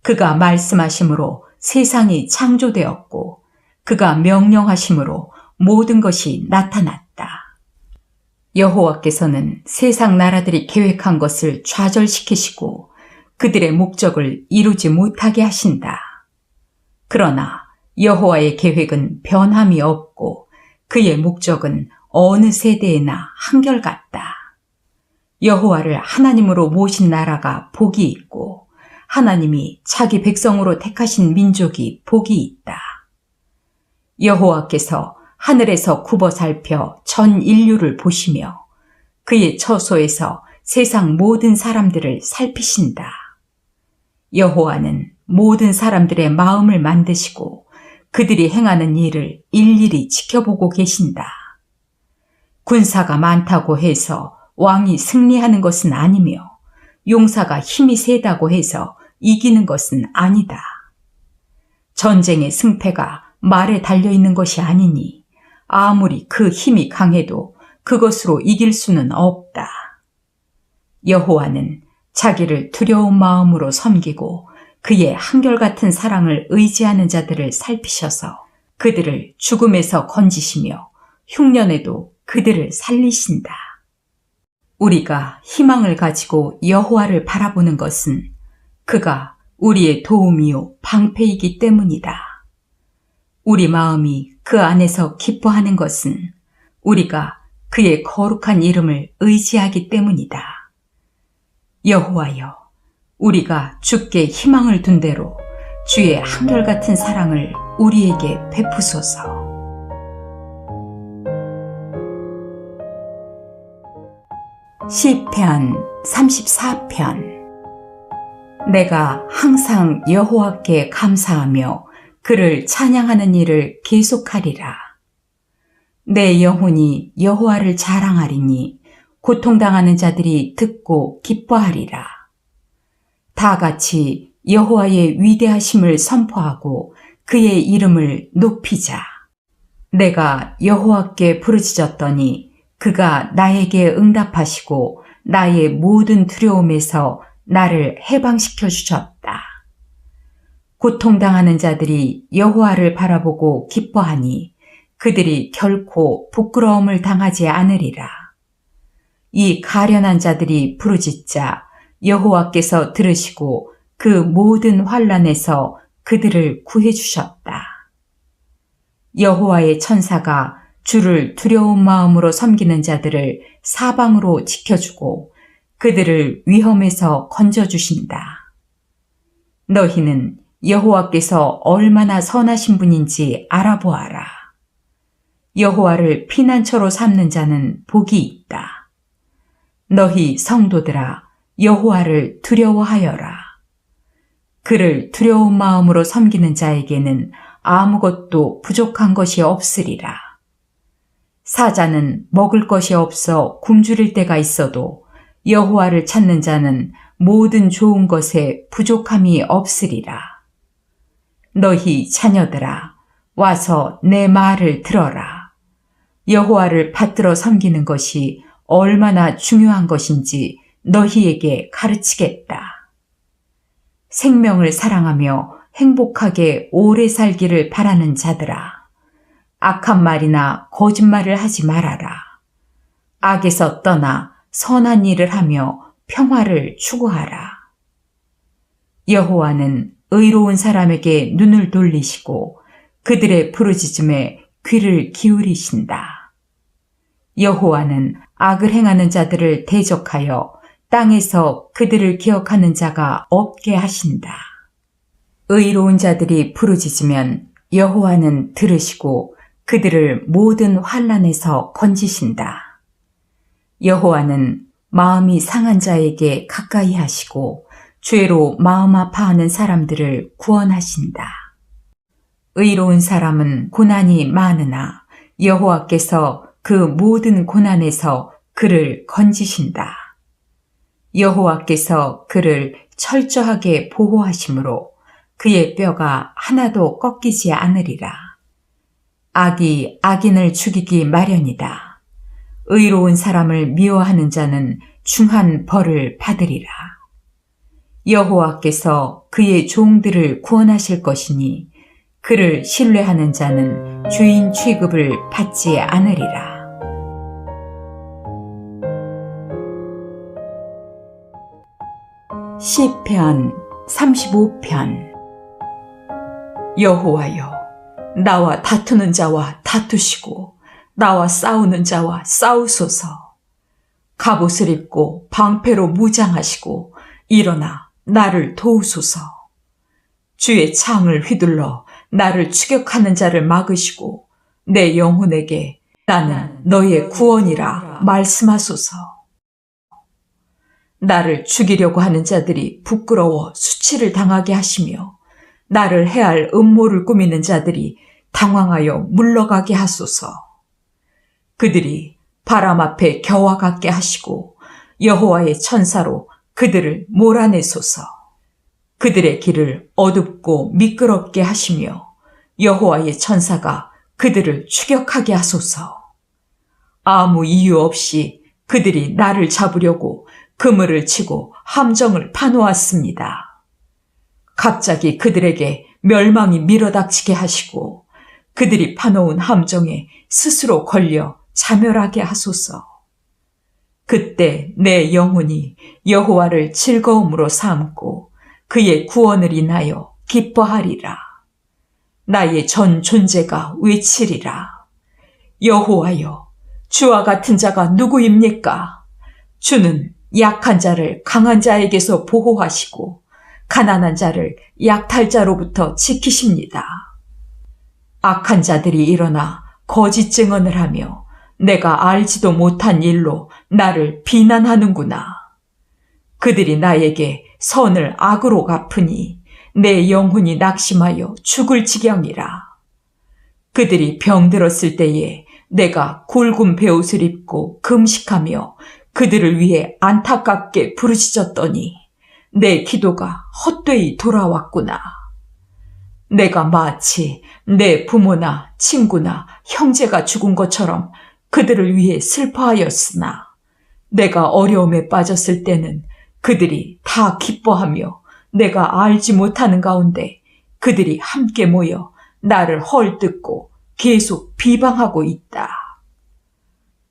그가 말씀하심으로 세상이 창조되었고 그가 명령하심으로 모든 것이 나타났다. 여호와께서는 세상 나라들이 계획한 것을 좌절시키시고 그들의 목적을 이루지 못하게 하신다. 그러나 여호와의 계획은 변함이 없고 그의 목적은 어느 세대에나 한결같다. 여호와를 하나님으로 모신 나라가 복이 있고 하나님이 자기 백성으로 택하신 민족이 복이 있다. 여호와께서 하늘에서 굽어 살펴 전 인류를 보시며 그의 처소에서 세상 모든 사람들을 살피신다. 여호와는 모든 사람들의 마음을 만드시고 그들이 행하는 일을 일일이 지켜보고 계신다. 군사가 많다고 해서 왕이 승리하는 것은 아니며 용사가 힘이 세다고 해서 이기는 것은 아니다. 전쟁의 승패가 말에 달려있는 것이 아니니 아무리 그 힘이 강해도 그것으로 이길 수는 없다. 여호와는 자기를 두려운 마음으로 섬기고 그의 한결같은 사랑을 의지하는 자들을 살피셔서 그들을 죽음에서 건지시며 흉년에도 그들을 살리신다. 우리가 희망을 가지고 여호와를 바라보는 것은 그가 우리의 도움이요 방패이기 때문이다. 우리 마음이 그 안에서 기뻐하는 것은 우리가 그의 거룩한 이름을 의지하기 때문이다. 여호와여, 우리가 주께 희망을 둔 대로 주의 한결같은 사랑을 우리에게 베푸소서. 시편 34편. 내가 항상 여호와께 감사하며 그를 찬양하는 일을 계속하리라. 내 영혼이 여호와를 자랑하리니 고통당하는 자들이 듣고 기뻐하리라. 다 같이 여호와의 위대하심을 선포하고 그의 이름을 높이자. 내가 여호와께 부르짖었더니 그가 나에게 응답하시고 나의 모든 두려움에서 나를 해방시켜 주셨다. 고통당하는 자들이 여호와를 바라보고 기뻐하니 그들이 결코 부끄러움을 당하지 않으리라. 이 가련한 자들이 부르짖자 여호와께서 들으시고 그 모든 환난에서 그들을 구해 주셨다. 여호와의 천사가 주를 두려운 마음으로 섬기는 자들을 사방으로 지켜주고 그들을 위험에서 건져주신다. 너희는 여호와께서 얼마나 선하신 분인지 알아보아라. 여호와를 피난처로 삼는 자는 복이 있다. 너희 성도들아, 여호와를 두려워하여라. 그를 두려운 마음으로 섬기는 자에게는 아무것도 부족한 것이 없으리라. 사자는 먹을 것이 없어 굶주릴 때가 있어도 여호와를 찾는 자는 모든 좋은 것에 부족함이 없으리라. 너희 자녀들아, 와서 내 말을 들어라. 여호와를 받들어 섬기는 것이 얼마나 중요한 것인지 너희에게 가르치겠다. 생명을 사랑하며 행복하게 오래 살기를 바라는 자들아, 악한 말이나 거짓말을 하지 말아라. 악에서 떠나 선한 일을 하며 평화를 추구하라. 여호와는 의로운 사람에게 눈을 돌리시고 그들의 부르짖음에 귀를 기울이신다. 여호와는 악을 행하는 자들을 대적하여 땅에서 그들을 기억하는 자가 없게 하신다. 의로운 자들이 부르짖으면 여호와는 들으시고 그들을 모든 환난에서 건지신다. 여호와는 마음이 상한 자에게 가까이 하시고 죄로 마음 아파하는 사람들을 구원하신다. 의로운 사람은 고난이 많으나 여호와께서 그 모든 고난에서 그를 건지신다. 여호와께서 그를 철저하게 보호하심으로 그의 뼈가 하나도 꺾이지 않으리라. 악이 악인을 죽이기 마련이다. 의로운 사람을 미워하는 자는 중한 벌을 받으리라. 여호와께서 그의 종들을 구원하실 것이니 그를 신뢰하는 자는 주인 취급을 받지 않으리라. 시편 35편. 여호와여, 나와 다투는 자와 다투시고 나와 싸우는 자와 싸우소서. 갑옷을 입고 방패로 무장하시고 일어나 나를 도우소서. 주의 창을 휘둘러 나를 추격하는 자를 막으시고 내 영혼에게 나는 너의 구원이라 말씀하소서. 나를 죽이려고 하는 자들이 부끄러워 수치를 당하게 하시며 나를 해할 음모를 꾸미는 자들이 당황하여 물러가게 하소서. 그들이 바람 앞에 겨와 같게 하시고 여호와의 천사로 그들을 몰아내소서. 그들의 길을 어둡고 미끄럽게 하시며 여호와의 천사가 그들을 추격하게 하소서. 아무 이유 없이 그들이 나를 잡으려고 그물을 치고 함정을 파놓았습니다. 갑자기 그들에게 멸망이 밀어닥치게 하시고 그들이 파놓은 함정에 스스로 걸려 자멸하게 하소서. 그때 내 영혼이 여호와를 즐거움으로 삼고 그의 구원을 인하여 기뻐하리라. 나의 전 존재가 외치리라. 여호와여, 주와 같은 자가 누구입니까? 주는 약한 자를 강한 자에게서 보호하시고 가난한 자를 약탈자로부터 지키십니다. 악한 자들이 일어나 거짓 증언을 하며 내가 알지도 못한 일로 나를 비난하는구나. 그들이 나에게 선을 악으로 갚으니 내 영혼이 낙심하여 죽을 지경이라. 그들이 병들었을 때에 내가 굵은 베옷을 입고 금식하며 그들을 위해 안타깝게 부르짖었더니 내 기도가 헛되이 돌아왔구나. 내가 마치 내 부모나 친구나 형제가 죽은 것처럼 그들을 위해 슬퍼하였으나 내가 어려움에 빠졌을 때는 그들이 다 기뻐하며 내가 알지 못하는 가운데 그들이 함께 모여 나를 헐뜯고 계속 비방하고 있다.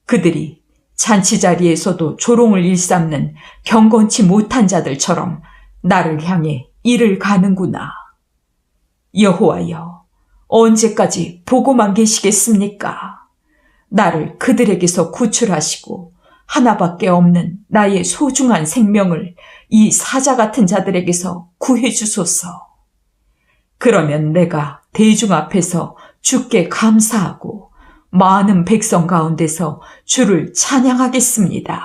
그들이 잔치자리에서도 조롱을 일삼는 경건치 못한 자들처럼 나를 향해 이를 가는구나. 여호와여, 언제까지 보고만 계시겠습니까? 나를 그들에게서 구출하시고 하나밖에 없는 나의 소중한 생명을 이 사자 같은 자들에게서 구해주소서. 그러면 내가 대중 앞에서 주께 감사하고 많은 백성 가운데서 주를 찬양하겠습니다.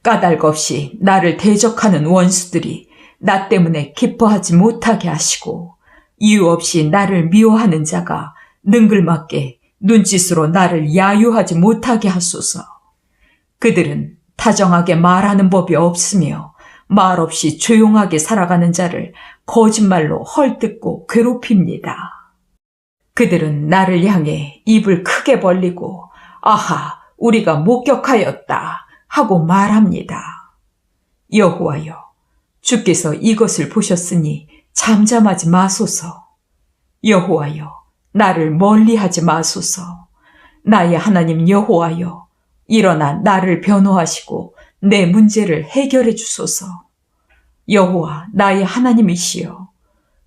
까닭없이 나를 대적하는 원수들이 나 때문에 기뻐하지 못하게 하시고 이유 없이 나를 미워하는 자가 능글맞게 눈짓으로 나를 야유하지 못하게 하소서. 그들은 다정하게 말하는 법이 없으며 말없이 조용하게 살아가는 자를 거짓말로 헐뜯고 괴롭힙니다. 그들은 나를 향해 입을 크게 벌리고 아하, 우리가 목격하였다 하고 말합니다. 여호와여, 주께서 이것을 보셨으니 잠잠하지 마소서. 여호와여, 나를 멀리하지 마소서. 나의 하나님 여호와여, 일어나 나를 변호하시고 내 문제를 해결해 주소서. 여호와 나의 하나님이시여,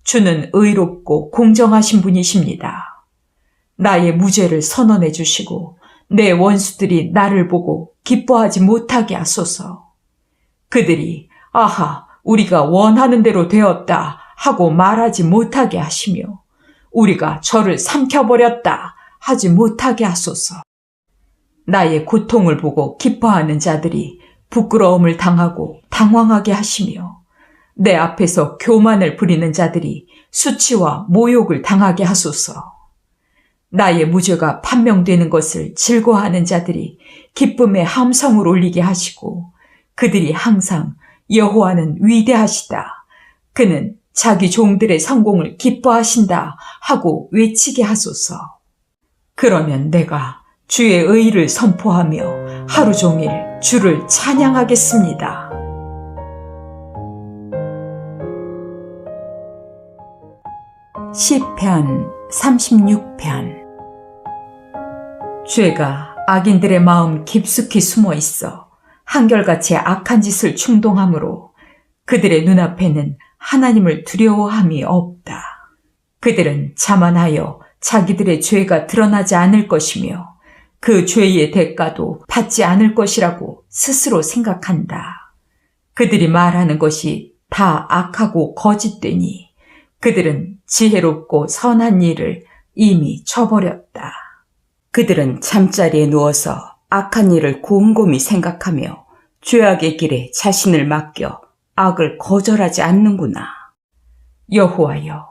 주는 의롭고 공정하신 분이십니다. 나의 무죄를 선언해 주시고 내 원수들이 나를 보고 기뻐하지 못하게 하소서. 그들이 아하, 우리가 원하는 대로 되었다 하고 말하지 못하게 하시며 우리가 저를 삼켜버렸다 하지 못하게 하소서. 나의 고통을 보고 기뻐하는 자들이 부끄러움을 당하고 당황하게 하시며 내 앞에서 교만을 부리는 자들이 수치와 모욕을 당하게 하소서. 나의 무죄가 판명되는 것을 즐거워하는 자들이 기쁨의 함성을 올리게 하시고 그들이 항상 여호와는 위대하시다, 그는 자기 종들의 성공을 기뻐하신다 하고 외치게 하소서. 그러면 내가 주의 의를 선포하며 하루 종일 주를 찬양하겠습니다. 시편 36편. 죄가 악인들의 마음 깊숙이 숨어 있어 한결같이 악한 짓을 충동하므로 그들의 눈앞에는 하나님을 두려워함이 없다. 그들은 자만하여 자기들의 죄가 드러나지 않을 것이며 그 죄의 대가도 받지 않을 것이라고 스스로 생각한다. 그들이 말하는 것이 다 악하고 거짓되니 그들은 지혜롭고 선한 일을 이미 저버렸다. 그들은 잠자리에 누워서 악한 일을 곰곰이 생각하며 죄악의 길에 자신을 맡겨 악을 거절하지 않는구나. 여호와여,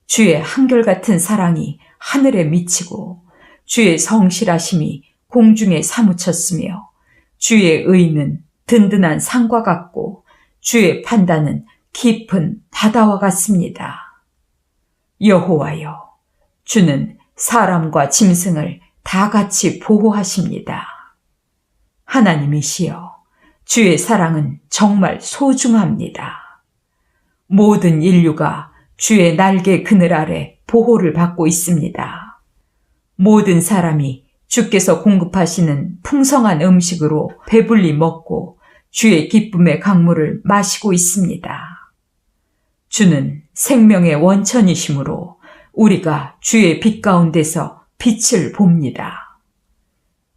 주의 한결같은 사랑이 하늘에 미치고 주의 성실하심이 공중에 사무쳤으며 주의 의는 든든한 산과 같고 주의 판단은 깊은 바다와 같습니다. 여호와여, 주는 사람과 짐승을 다 같이 보호하십니다. 하나님이시여, 주의 사랑은 정말 소중합니다. 모든 인류가 주의 날개 그늘 아래 보호를 받고 있습니다. 모든 사람이 주께서 공급하시는 풍성한 음식으로 배불리 먹고 주의 기쁨의 강물을 마시고 있습니다. 주는 생명의 원천이시므로 우리가 주의 빛 가운데서 빛을 봅니다.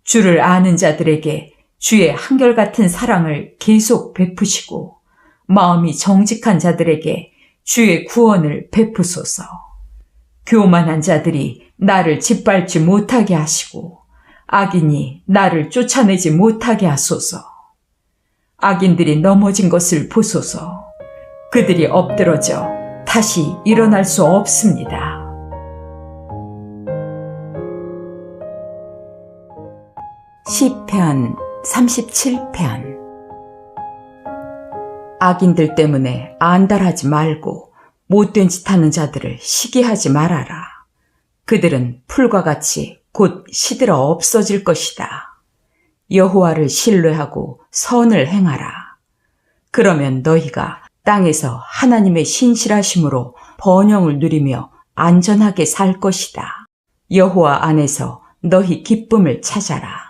주를 아는 자들에게 주의 한결같은 사랑을 계속 베푸시고 마음이 정직한 자들에게 주의 구원을 베푸소서. 교만한 자들이 나를 짓밟지 못하게 하시고 악인이 나를 쫓아내지 못하게 하소서. 악인들이 넘어진 것을 보소서. 그들이 엎드러져 다시 일어날 수 없습니다. 시편 37편. 악인들 때문에 안달하지 말고 못된 짓 하는 자들을 시기하지 말아라. 그들은 풀과 같이 곧 시들어 없어질 것이다. 여호와를 신뢰하고 선을 행하라. 그러면 너희가 땅에서 하나님의 신실하심으로 번영을 누리며 안전하게 살 것이다. 여호와 안에서 너희 기쁨을 찾아라.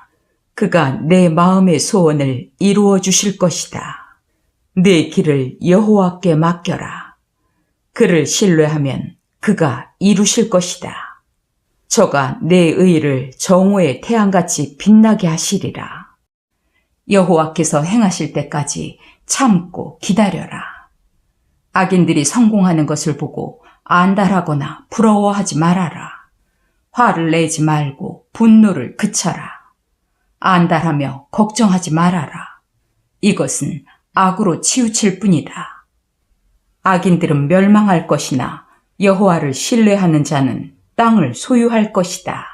그가 내 마음의 소원을 이루어 주실 것이다. 내 길을 여호와께 맡겨라. 그를 신뢰하면 그가 이루실 것이다. 저가 내 의를 정오의 태양같이 빛나게 하시리라. 여호와께서 행하실 때까지 참고 기다려라. 악인들이 성공하는 것을 보고 안달하거나 부러워하지 말아라. 화를 내지 말고 분노를 그쳐라. 안달하며 걱정하지 말아라. 이것은 악으로 치우칠 뿐이다. 악인들은 멸망할 것이나 여호와를 신뢰하는 자는 땅을 소유할 것이다.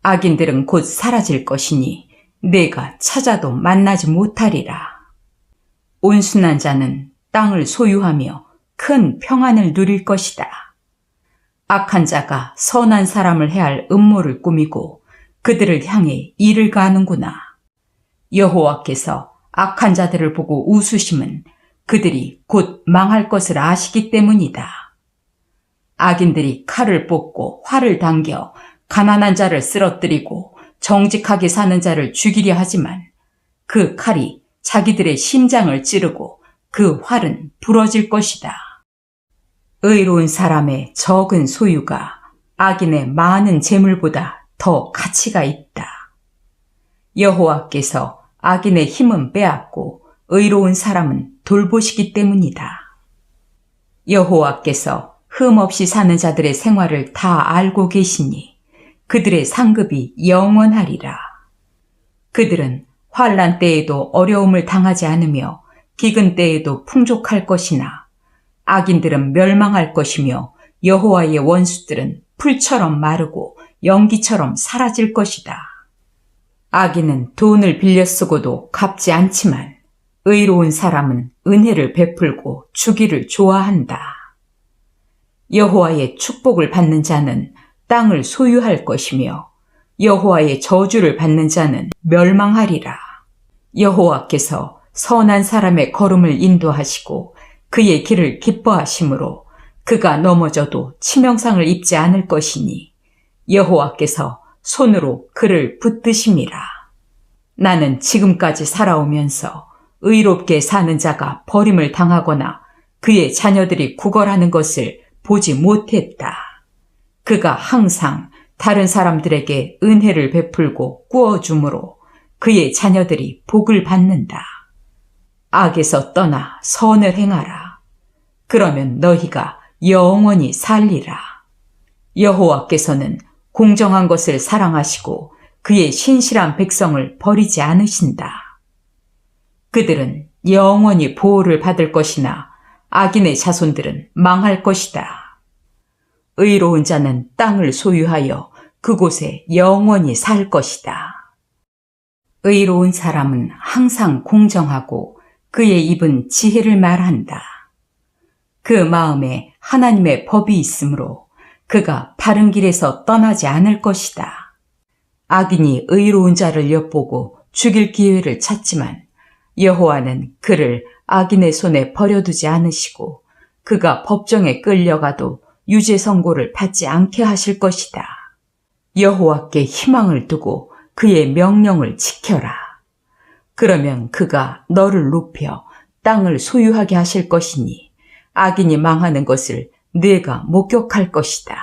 악인들은 곧 사라질 것이니 내가 찾아도 만나지 못하리라. 온순한 자는 땅을 소유하며 큰 평안을 누릴 것이다. 악한 자가 선한 사람을 해할 음모를 꾸미고 그들을 향해 이를 가는구나. 여호와께서 악한 자들을 보고 웃으심은 그들이 곧 망할 것을 아시기 때문이다. 악인들이 칼을 뽑고 활을 당겨 가난한 자를 쓰러뜨리고 정직하게 사는 자를 죽이려 하지만 그 칼이 자기들의 심장을 찌르고 그 활은 부러질 것이다. 의로운 사람의 적은 소유가 악인의 많은 재물보다 더 가치가 있다. 여호와께서 악인의 힘은 빼앗고 의로운 사람은 돌보시기 때문이다. 여호와께서 흠없이 사는 자들의 생활을 다 알고 계시니 그들의 상급이 영원하리라. 그들은 환난 때에도 어려움을 당하지 않으며 기근 때에도 풍족할 것이나 악인들은 멸망할 것이며 여호와의 원수들은 풀처럼 마르고 연기처럼 사라질 것이다. 악인은 돈을 빌려 쓰고도 갚지 않지만 의로운 사람은 은혜를 베풀고 주기를 좋아한다. 여호와의 축복을 받는 자는 땅을 소유할 것이며 여호와의 저주를 받는 자는 멸망하리라. 여호와께서 선한 사람의 걸음을 인도하시고 그의 길을 기뻐하심으로 그가 넘어져도 치명상을 입지 않을 것이니 여호와께서 손으로 그를 붙드심이라. 나는 지금까지 살아오면서 의롭게 사는 자가 버림을 당하거나 그의 자녀들이 구걸하는 것을 보지 못했다. 그가 항상 다른 사람들에게 은혜를 베풀고 꾸어주므로 그의 자녀들이 복을 받는다. 악에서 떠나 선을 행하라. 그러면 너희가 영원히 살리라. 여호와께서는 공정한 것을 사랑하시고 그의 신실한 백성을 버리지 않으신다. 그들은 영원히 보호를 받을 것이나 악인의 자손들은 망할 것이다. 의로운 자는 땅을 소유하여 그곳에 영원히 살 것이다. 의로운 사람은 항상 공정하고 그의 입은 지혜를 말한다. 그 마음에 하나님의 법이 있으므로 그가 바른 길에서 떠나지 않을 것이다. 악인이 의로운 자를 엿보고 죽일 기회를 찾지만 여호와는 그를 악인의 손에 버려두지 않으시고 그가 법정에 끌려가도 유죄 선고를 받지 않게 하실 것이다. 여호와께 희망을 두고 그의 명령을 지켜라. 그러면 그가 너를 높여 땅을 소유하게 하실 것이니 악인이 망하는 것을 네가 목격할 것이다.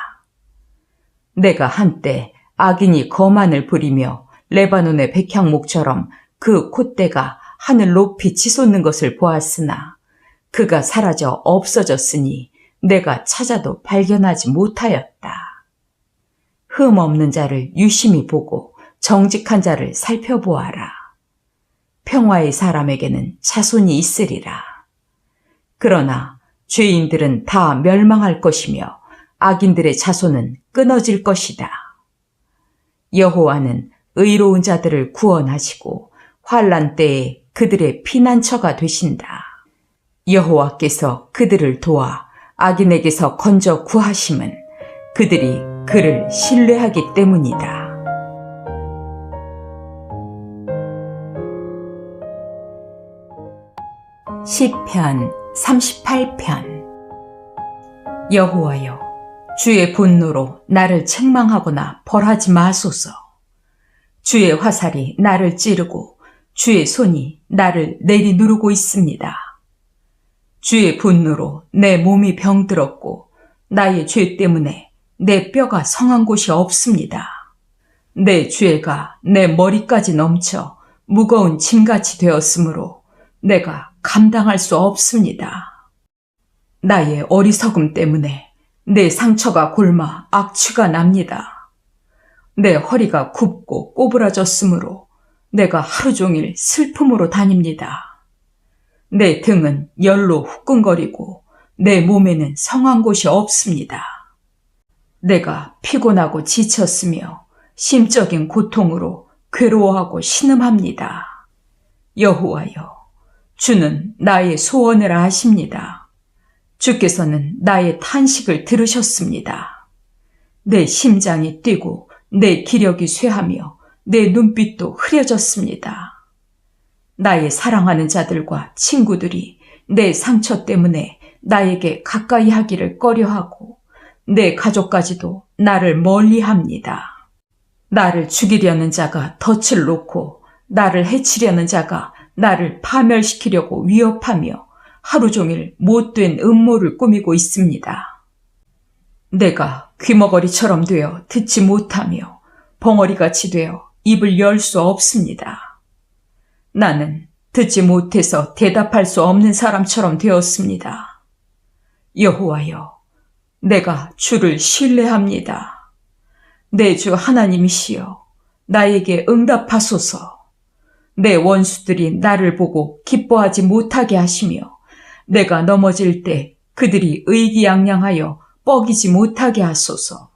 내가 한때 악인이 거만을 부리며 레바논의 백향목처럼 그 콧대가 하늘 높이 치솟는 것을 보았으나 그가 사라져 없어졌으니 내가 찾아도 발견하지 못하였다. 흠 없는 자를 유심히 보고 정직한 자를 살펴보아라. 평화의 사람에게는 자손이 있으리라. 그러나 죄인들은 다 멸망할 것이며 악인들의 자손은 끊어질 것이다. 여호와는 의로운 자들을 구원하시고 환난 때에 그들의 피난처가 되신다. 여호와께서 그들을 도와 악인에게서 건져 구하심은 그들이 그를 신뢰하기 때문이다. 시편 38편. 여호와여, 주의 분노로 나를 책망하거나 벌하지 마소서. 주의 화살이 나를 찌르고 주의 손이 나를 내리누르고 있습니다. 주의 분노로 내 몸이 병들었고 나의 죄 때문에 내 뼈가 성한 곳이 없습니다. 내 죄가 내 머리까지 넘쳐 무거운 짐같이 되었으므로 내가 감당할 수 없습니다. 나의 어리석음 때문에 내 상처가 곪아 악취가 납니다. 내 허리가 굽고 꼬부라졌으므로 내가 하루 종일 슬픔으로 다닙니다. 내 등은 열로 후끈거리고 내 몸에는 성한 곳이 없습니다. 내가 피곤하고 지쳤으며 심적인 고통으로 괴로워하고 신음합니다. 여호와여, 주는 나의 소원을 아십니다. 주께서는 나의 탄식을 들으셨습니다. 내 심장이 뛰고 내 기력이 쇠하며 내 눈빛도 흐려졌습니다. 나의 사랑하는 자들과 친구들이 내 상처 때문에 나에게 가까이 하기를 꺼려하고 내 가족까지도 나를 멀리합니다. 나를 죽이려는 자가 덫을 놓고 나를 해치려는 자가 나를 파멸시키려고 위협하며 하루 종일 못된 음모를 꾸미고 있습니다. 내가 귀머거리처럼 되어 듣지 못하며 벙어리같이 되어 입을 열 수 없습니다. 나는 듣지 못해서 대답할 수 없는 사람처럼 되었습니다. 여호와여, 내가 주를 신뢰합니다. 내 주 하나님이시여, 나에게 응답하소서. 내 원수들이 나를 보고 기뻐하지 못하게 하시며 내가 넘어질 때 그들이 의기양양하여 뻐기지 못하게 하소서.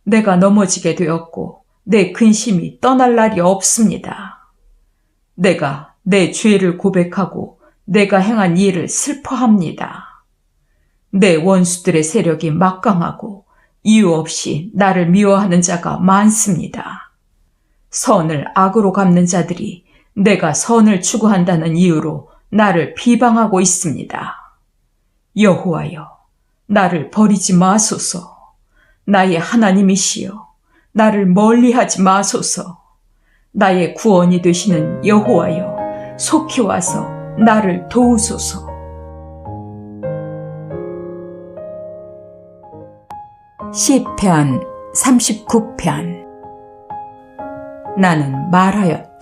내가 넘어지게 되었고 내 근심이 떠날 날이 없습니다. 내가 내 죄를 고백하고 내가 행한 일을 슬퍼합니다. 내 원수들의 세력이 막강하고 이유 없이 나를 미워하는 자가 많습니다. 선을 악으로 갚는 자들이 내가 선을 추구한다는 이유로 나를 비방하고 있습니다. 여호와여, 나를 버리지 마소서. 나의 하나님이시여, 나를 멀리하지 마소서. 나의 구원이 되시는 여호와여, 속히 와서 나를 도우소서. 시편 39편. 나는 말하였다.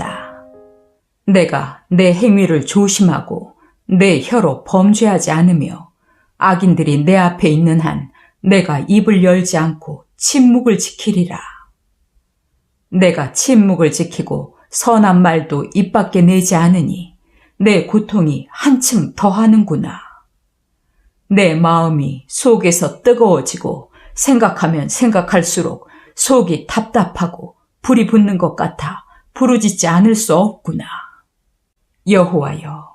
내가 내 행위를 조심하고 내 혀로 범죄하지 않으며 악인들이 내 앞에 있는 한 내가 입을 열지 않고 침묵을 지키리라. 내가 침묵을 지키고 선한 말도 입 밖에 내지 않으니 내 고통이 한층 더하는구나. 내 마음이 속에서 뜨거워지고 생각하면 생각할수록 속이 답답하고 불이 붙는 것 같아 부르짖지 않을 수 없구나. 여호와여,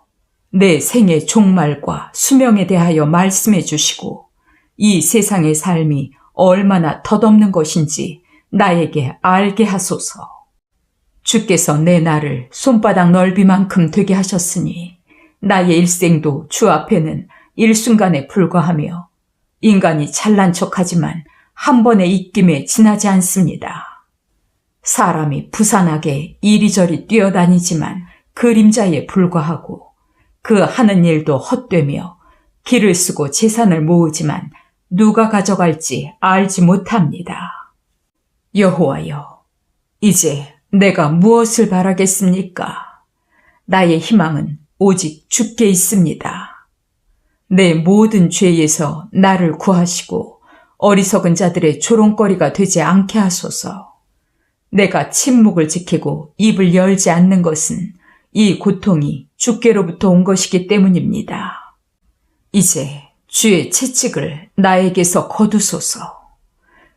내 생의 종말과 수명에 대하여 말씀해 주시고 이 세상의 삶이 얼마나 덧없는 것인지 나에게 알게 하소서. 주께서 내 날을 손바닥 넓이만큼 되게 하셨으니 나의 일생도 주 앞에는 일순간에 불과하며 인간이 잘난 척하지만 한 번의 입김에 지나지 않습니다. 사람이 부산하게 이리저리 뛰어다니지만 그림자에 불과하고 그 하는 일도 헛되며 길을 쓰고 재산을 모으지만 누가 가져갈지 알지 못합니다. 여호와여, 이제 내가 무엇을 바라겠습니까? 나의 희망은 오직 주께 있습니다. 내 모든 죄에서 나를 구하시고 어리석은 자들의 조롱거리가 되지 않게 하소서. 내가 침묵을 지키고 입을 열지 않는 것은 이 고통이 주께로부터 온 것이기 때문입니다. 이제 주의 채찍을 나에게서 거두소서.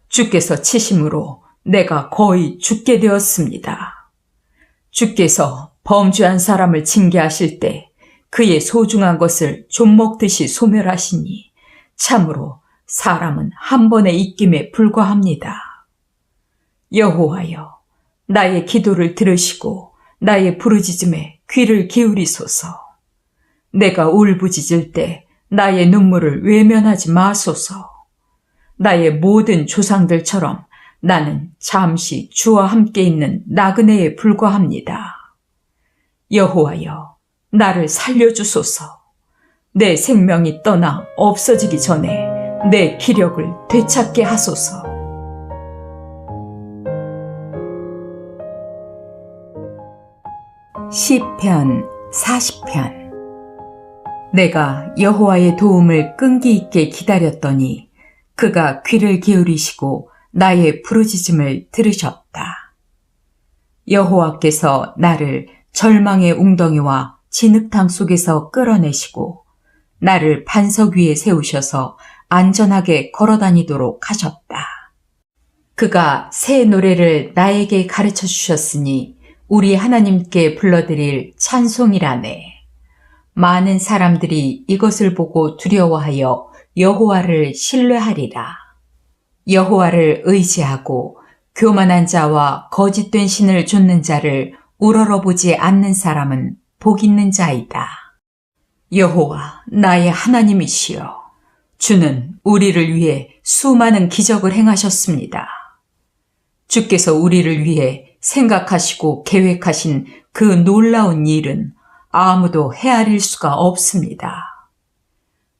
주께서 치심으로 내가 거의 죽게 되었습니다. 주께서 범죄한 사람을 징계하실 때 그의 소중한 것을 좀 먹듯이 소멸하시니 참으로 사람은 한 번의 입김에 불과합니다. 여호와여, 나의 기도를 들으시고 나의 부르짖음에 귀를 기울이소서. 내가 울부짖을 때 나의 눈물을 외면하지 마소서. 나의 모든 조상들처럼 나는 잠시 주와 함께 있는 나그네에 불과합니다. 여호와여, 나를 살려주소서. 내 생명이 떠나 없어지기 전에 내 기력을 되찾게 하소서. 시편 40편. 내가 여호와의 도움을 끈기 있게 기다렸더니 그가 귀를 기울이시고 나의 부르짖음을 들으셨다. 여호와께서 나를 절망의 웅덩이와 진흙탕 속에서 끌어내시고 나를 반석 위에 세우셔서 안전하게 걸어다니도록 하셨다. 그가 새 노래를 나에게 가르쳐 주셨으니 우리 하나님께 불러드릴 찬송이라네. 많은 사람들이 이것을 보고 두려워하여 여호와를 신뢰하리라. 여호와를 의지하고 교만한 자와 거짓된 신을 좇는 자를 우러러보지 않는 사람은 복 있는 자이다. 여호와 나의 하나님이시여, 주는 우리를 위해 수많은 기적을 행하셨습니다. 주께서 우리를 위해 생각하시고 계획하신 그 놀라운 일은 아무도 헤아릴 수가 없습니다.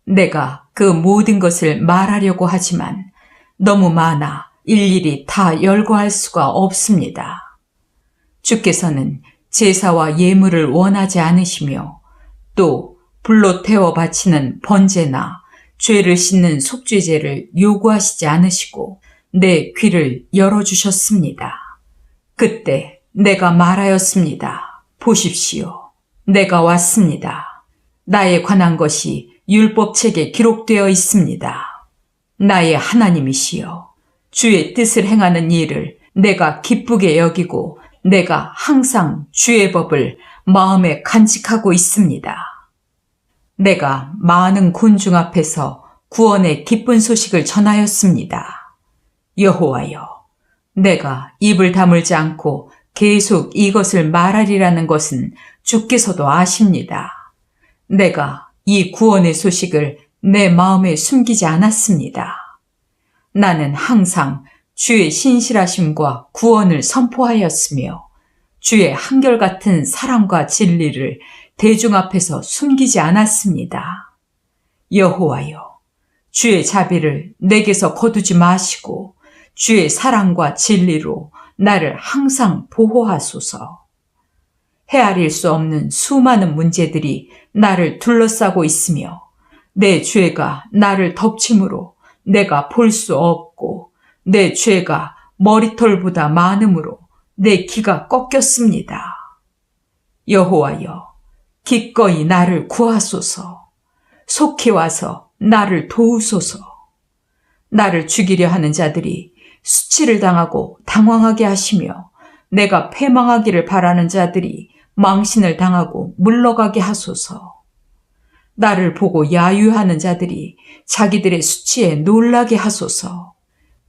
내가 그 모든 것을 말하려고 하지만 너무 많아 일일이 다 열거할 수가 없습니다. 주께서는 제사와 예물을 원하지 않으시며 또 불로 태워 바치는 번제나 죄를 씻는 속죄제를 요구하시지 않으시고 내 귀를 열어주셨습니다. 그때 내가 말하였습니다. 보십시오. 내가 왔습니다. 나에 관한 것이 율법책에 기록되어 있습니다. 나의 하나님이시여, 주의 뜻을 행하는 일을 내가 기쁘게 여기고 내가 항상 주의 법을 마음에 간직하고 있습니다. 내가 많은 군중 앞에서 구원의 기쁜 소식을 전하였습니다. 여호와여, 내가 입을 다물지 않고 계속 이것을 말하리라는 것은 주께서도 아십니다. 내가 이 구원의 소식을 내 마음에 숨기지 않았습니다. 나는 항상 주의 신실하심과 구원을 선포하였으며 주의 한결같은 사랑과 진리를 대중 앞에서 숨기지 않았습니다. 여호와여, 주의 자비를 내게서 거두지 마시고 주의 사랑과 진리로 나를 항상 보호하소서. 헤아릴 수 없는 수많은 문제들이 나를 둘러싸고 있으며 내 죄가 나를 덮침으로 내가 볼 수 없고 내 죄가 머리털보다 많음으로 내 귀가 꺾였습니다. 여호와여, 기꺼이 나를 구하소서. 속히 와서 나를 도우소서. 나를 죽이려 하는 자들이 수치를 당하고 당황하게 하시며 내가 패망하기를 바라는 자들이 망신을 당하고 물러가게 하소서. 나를 보고 야유하는 자들이 자기들의 수치에 놀라게 하소서.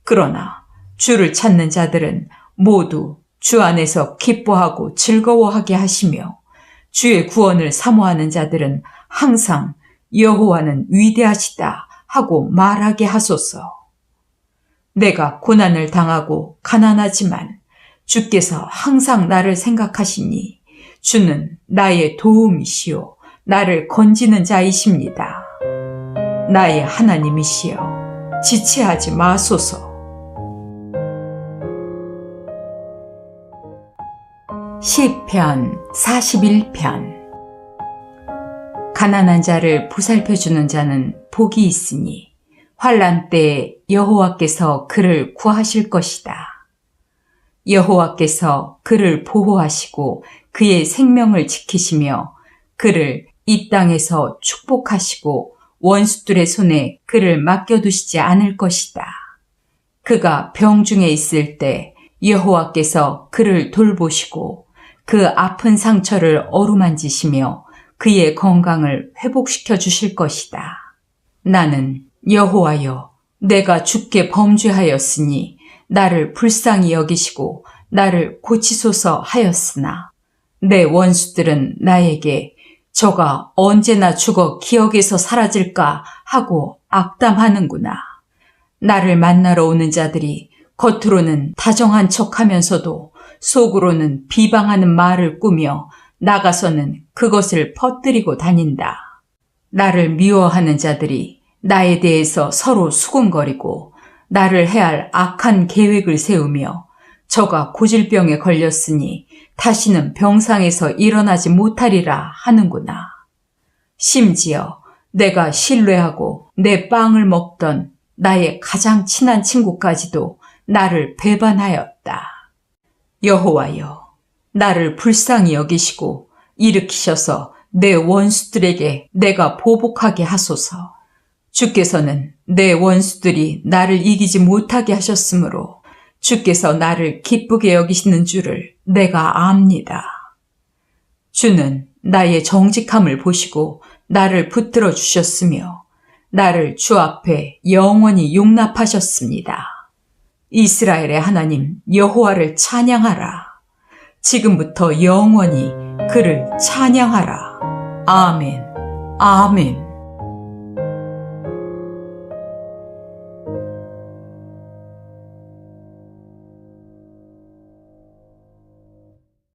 그러나 주를 찾는 자들은 모두 주 안에서 기뻐하고 즐거워하게 하시며 주의 구원을 사모하는 자들은 항상 여호와는 위대하시다 하고 말하게 하소서. 내가 고난을 당하고 가난하지만 주께서 항상 나를 생각하시니 주는 나의 도움이시요 나를 건지는 자이십니다. 나의 하나님이시여, 지체하지 마소서. 시편 41편. 가난한 자를 보살펴주는 자는 복이 있으니 환난 때에 여호와께서 그를 구하실 것이다. 여호와께서 그를 보호하시고 그의 생명을 지키시며 그를 이 땅에서 축복하시고 원수들의 손에 그를 맡겨두시지 않을 것이다. 그가 병중에 있을 때 여호와께서 그를 돌보시고 그 아픈 상처를 어루만지시며 그의 건강을 회복시켜 주실 것이다. 나는 여호와여, 내가 주께 범죄하였으니 나를 불쌍히 여기시고 나를 고치소서 하였으나 내 원수들은 나에게 저가 언제나 죽어 기억에서 사라질까 하고 악담하는구나. 나를 만나러 오는 자들이 겉으로는 다정한 척하면서도 속으로는 비방하는 말을 꾸며 나가서는 그것을 퍼뜨리고 다닌다. 나를 미워하는 자들이 나에 대해서 서로 수군거리고 나를 해할 악한 계획을 세우며 저가 고질병에 걸렸으니 다시는 병상에서 일어나지 못하리라 하는구나. 심지어 내가 신뢰하고 내 빵을 먹던 나의 가장 친한 친구까지도 나를 배반하였다. 여호와여, 나를 불쌍히 여기시고 일으키셔서 내 원수들에게 내가 보복하게 하소서. 주께서는 내 원수들이 나를 이기지 못하게 하셨으므로 주께서 나를 기쁘게 여기시는 줄을 내가 압니다. 주는 나의 정직함을 보시고 나를 붙들어 주셨으며 나를 주 앞에 영원히 용납하셨습니다. 이스라엘의 하나님 여호와를 찬양하라. 지금부터 영원히 그를 찬양하라. 아멘. 아멘.